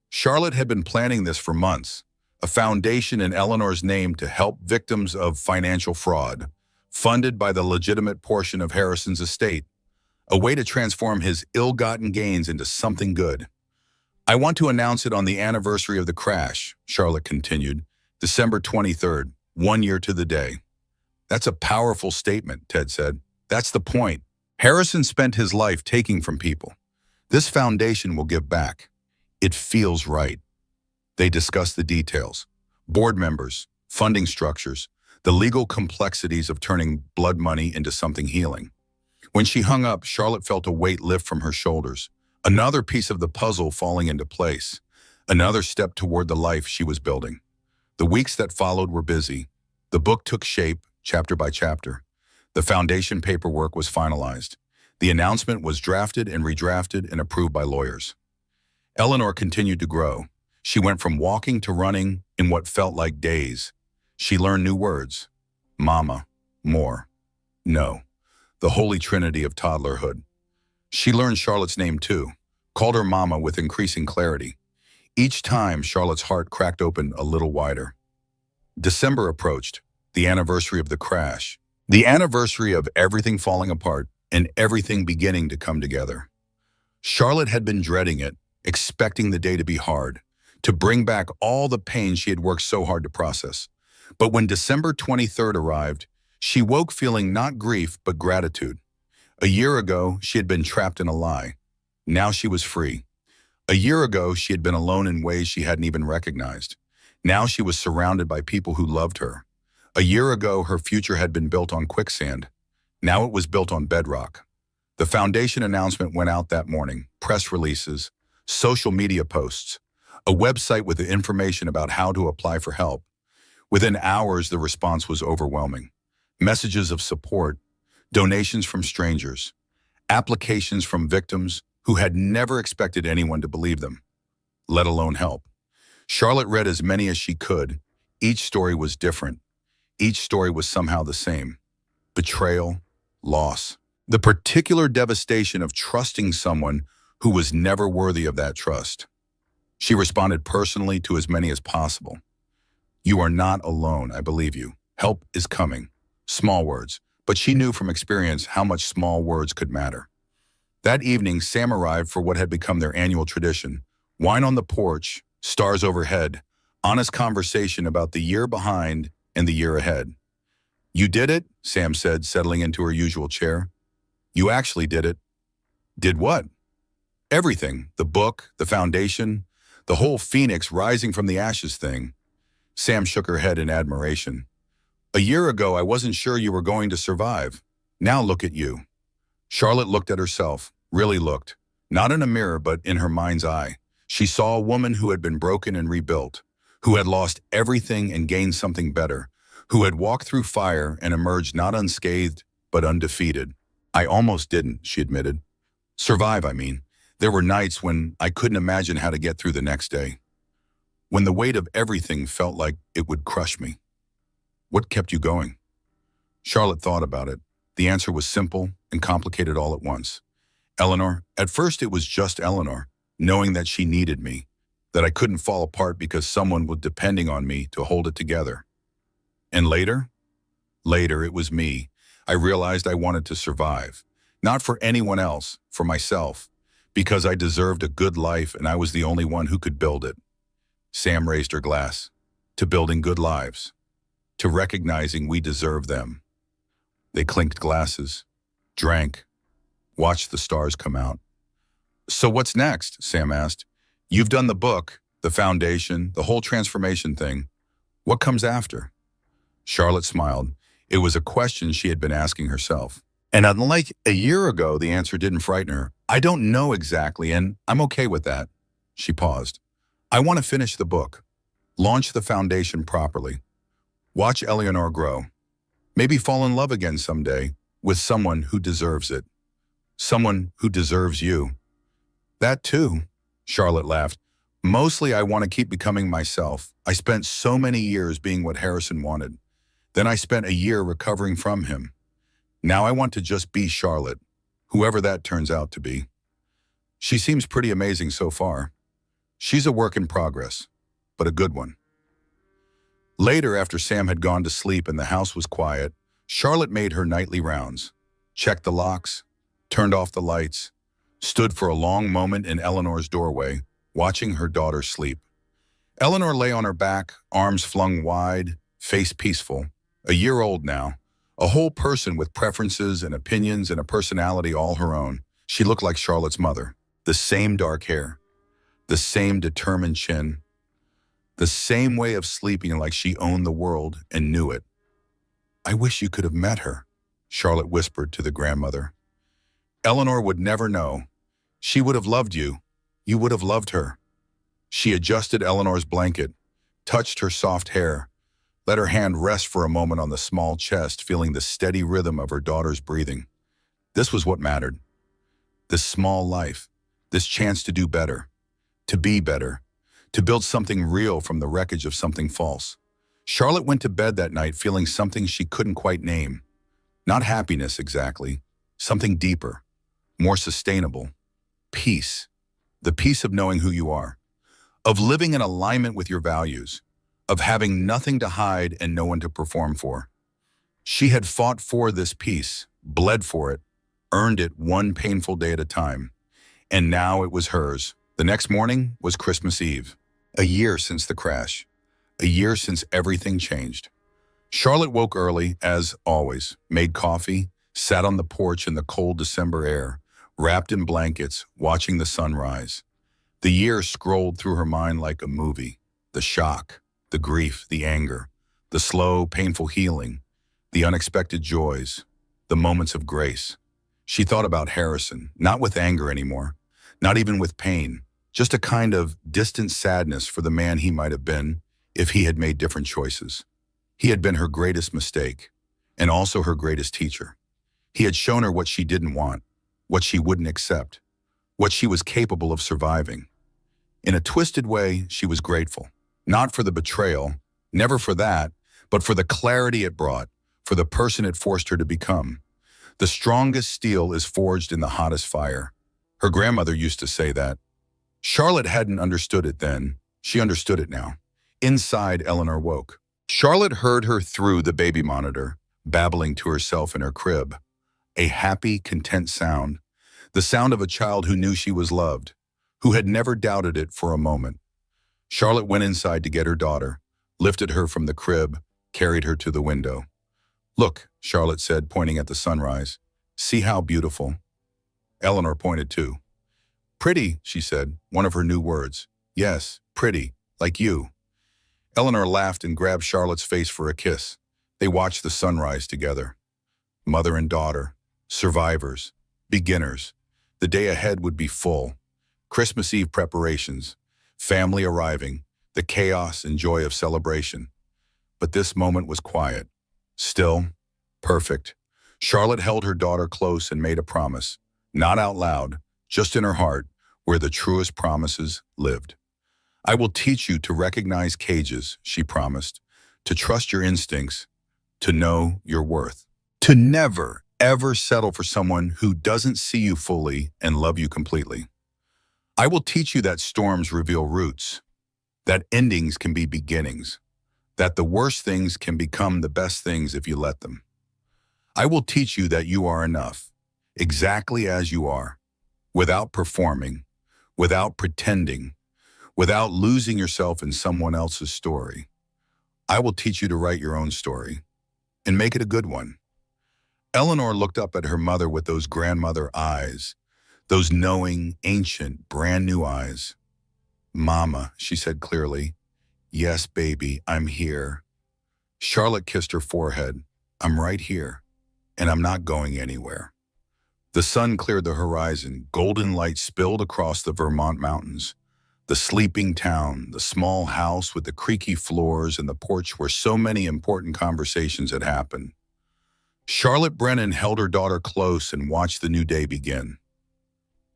Charlotte had been planning this for months, a foundation in Eleanor's name to help victims of financial fraud, funded by the legitimate portion of Harrison's estate, a way to transform his ill-gotten gains into something good. "I want to announce it on the anniversary of the crash," Charlotte continued, "December 23rd, 1 year to the day." "That's a powerful statement," Ted said. "That's the point. Harrison spent his life taking from people. This foundation will give back. It feels right." They discussed the details, board members, funding structures, the legal complexities of turning blood money into something healing. When she hung up, Charlotte felt a weight lift from her shoulders, another piece of the puzzle falling into place, another step toward the life she was building. The weeks that followed were busy. The book took shape, chapter by chapter. The foundation paperwork was finalized. The announcement was drafted and redrafted and approved by lawyers. Eleanor continued to grow. She went from walking to running in what felt like days. She learned new words. Mama, more, no, the holy trinity of toddlerhood. She learned Charlotte's name too, called her Mama with increasing clarity. Each time, Charlotte's heart cracked open a little wider. December approached, the anniversary of the crash, the anniversary of everything falling apart and everything beginning to come together. Charlotte had been dreading it, expecting the day to be hard, to bring back all the pain she had worked so hard to process. But when December 23rd arrived, she woke feeling not grief but gratitude. A year ago, she had been trapped in a lie. Now she was free. A year ago, she had been alone in ways she hadn't even recognized. Now she was surrounded by people who loved her. A year ago, her future had been built on quicksand. Now it was built on bedrock. The foundation announcement went out that morning, press releases, social media posts, a website with the information about how to apply for help. Within hours, the response was overwhelming. Messages of support, donations from strangers, applications from victims who had never expected anyone to believe them, let alone help. Charlotte read as many as she could. Each story was different. Each story was somehow the same. Betrayal, loss. The particular devastation of trusting someone who was never worthy of that trust. She responded personally to as many as possible. You are not alone, I believe you. Help is coming. Small words, but she knew from experience how much small words could matter. That evening, Sam arrived for what had become their annual tradition. Wine on the porch, stars overhead, honest conversation about the year behind and the year ahead. You did it, Sam said, settling into her usual chair. You actually did it. Did what? Everything. The book, the foundation, the whole phoenix rising from the ashes thing. Sam shook her head in admiration. A year ago, I wasn't sure you were going to survive. Now look at you. Charlotte looked at herself, really looked. Not in a mirror, but in her mind's eye. She saw a woman who had been broken and rebuilt, who had lost everything and gained something better, who had walked through fire and emerged not unscathed, but undefeated. I almost didn't, she admitted. Survive, I mean. There were nights when I couldn't imagine how to get through the next day. When the weight of everything felt like it would crush me. What kept you going? Charlotte thought about it. The answer was simple and complicated all at once. Eleanor. At first it was just Eleanor, knowing that she needed me, that I couldn't fall apart because someone was depending on me to hold it together. And later? Later, it was me. I realized I wanted to survive. Not for anyone else, for myself, because I deserved a good life and I was the only one who could build it. Sam raised her glass. To building good lives. To recognizing we deserve them. They clinked glasses, drank, watched the stars come out. So what's next? Sam asked. You've done the book, the foundation, the whole transformation thing. What comes after? Charlotte smiled. It was a question she had been asking herself. And unlike a year ago, the answer didn't frighten her. I don't know exactly, and I'm okay with that. She paused. I want to finish the book. Launch the foundation properly. Watch Eleanor grow. Maybe fall in love again someday with someone who deserves it. Someone who deserves you. That too, Charlotte laughed. Mostly I want to keep becoming myself. I spent so many years being what Harrison wanted. Then I spent a year recovering from him. Now I want to just be Charlotte, whoever that turns out to be. She seems pretty amazing so far. She's a work in progress, but a good one. Later, after Sam had gone to sleep and the house was quiet, Charlotte made her nightly rounds, checked the locks, turned off the lights, stood for a long moment in Eleanor's doorway, watching her daughter sleep. Eleanor lay on her back, arms flung wide, face peaceful. A year old now, a whole person with preferences and opinions and a personality all her own. She looked like Charlotte's mother. The same dark hair, the same determined chin, the same way of sleeping like she owned the world and knew it. I wish you could have met her, Charlotte whispered to the grandmother. Eleanor would never know. She would have loved you. You would have loved her. She adjusted Eleanor's blanket, touched her soft hair, let her hand rest for a moment on the small chest, feeling the steady rhythm of her daughter's breathing. This was what mattered. This small life, this chance to do better, to be better, to build something real from the wreckage of something false. Charlotte went to bed that night feeling something she couldn't quite name. Not happiness exactly, something deeper, more sustainable. Peace. The peace of knowing who you are, of living in alignment with your values, of having nothing to hide and no one to perform for. She had fought for this peace, bled for it, earned it one painful day at a time. And now it was hers. The next morning was Christmas Eve. A year since the crash. A year since everything changed. Charlotte woke early, as always, made coffee, sat on the porch in the cold December air, wrapped in blankets, watching the sun rise. The year scrolled through her mind like a movie. The shock, the grief, the anger, the slow, painful healing, the unexpected joys, the moments of grace. She thought about Harrison, not with anger anymore, not even with pain, just a kind of distant sadness for the man he might have been if he had made different choices. He had been her greatest mistake, and also her greatest teacher. He had shown her what she didn't want, what she wouldn't accept, what she was capable of surviving. In a twisted way, she was grateful. Not for the betrayal, never for that, but for the clarity it brought, for the person it forced her to become. The strongest steel is forged in the hottest fire. Her grandmother used to say that. Charlotte hadn't understood it then. She understood it now. Inside, Eleanor woke. Charlotte heard her through the baby monitor, babbling to herself in her crib. A happy, content sound. The sound of a child who knew she was loved, who had never doubted it for a moment. Charlotte went inside to get her daughter, lifted her from the crib, carried her to the window. "Look," Charlotte said, pointing at the sunrise. "See how beautiful." Eleanor pointed too. "Pretty," she said, one of her new words. "Yes, pretty, like you." Eleanor laughed and grabbed Charlotte's face for a kiss. They watched the sunrise together. Mother and daughter, survivors, beginners. The day ahead would be full. Christmas Eve preparations, family arriving, the chaos and joy of celebration. But this moment was quiet, still, perfect. Charlotte held her daughter close and made a promise, not out loud, just in her heart, where the truest promises lived. "I will teach you to recognize cages," she promised, "to trust your instincts, to know your worth, to never, ever settle for someone who doesn't see you fully and love you completely. I will teach you that storms reveal roots, that endings can be beginnings, that the worst things can become the best things if you let them. I will teach you that you are enough, exactly as you are, without performing, without pretending, without losing yourself in someone else's story. I will teach you to write your own story, and make it a good one." Eleanor looked up at her mother with those grandmother eyes, those knowing, ancient, brand new eyes. "Mama," she said clearly. "Yes, baby, I'm here." Charlotte kissed her forehead. "I'm right here, and I'm not going anywhere." The sun cleared the horizon. Golden light spilled across the Vermont mountains. The sleeping town, the small house with the creaky floors and the porch where so many important conversations had happened. Charlotte Brennan held her daughter close and watched the new day begin.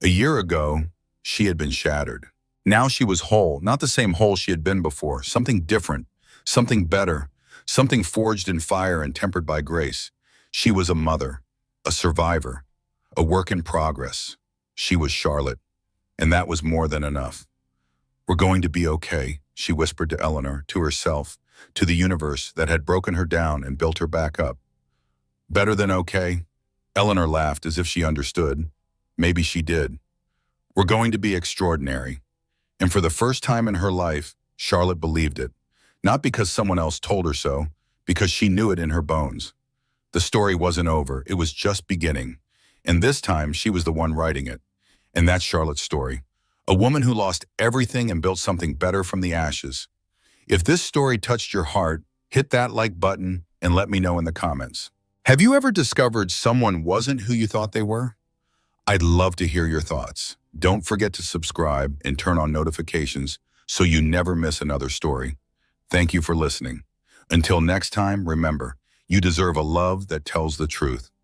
A year ago, she had been shattered. Now she was whole, not the same whole she had been before, something different, something better, something forged in fire and tempered by grace. She was a mother, a survivor, a work in progress. She was Charlotte, and that was more than enough. "We're going to be okay," she whispered to Eleanor, to herself, to the universe that had broken her down and built her back up. "Better than okay?" Eleanor laughed as if she understood. Maybe she did. "We're going to be extraordinary." And for the first time in her life, Charlotte believed it. Not because someone else told her so, because she knew it in her bones. The story wasn't over, it was just beginning. And this time, she was the one writing it. And that's Charlotte's story. A woman who lost everything and built something better from the ashes. If this story touched your heart, hit that like button and let me know in the comments. Have you ever discovered someone wasn't who you thought they were? I'd love to hear your thoughts. Don't forget to subscribe and turn on notifications so you never miss another story. Thank you for listening. Until next time, remember, you deserve a love that tells the truth.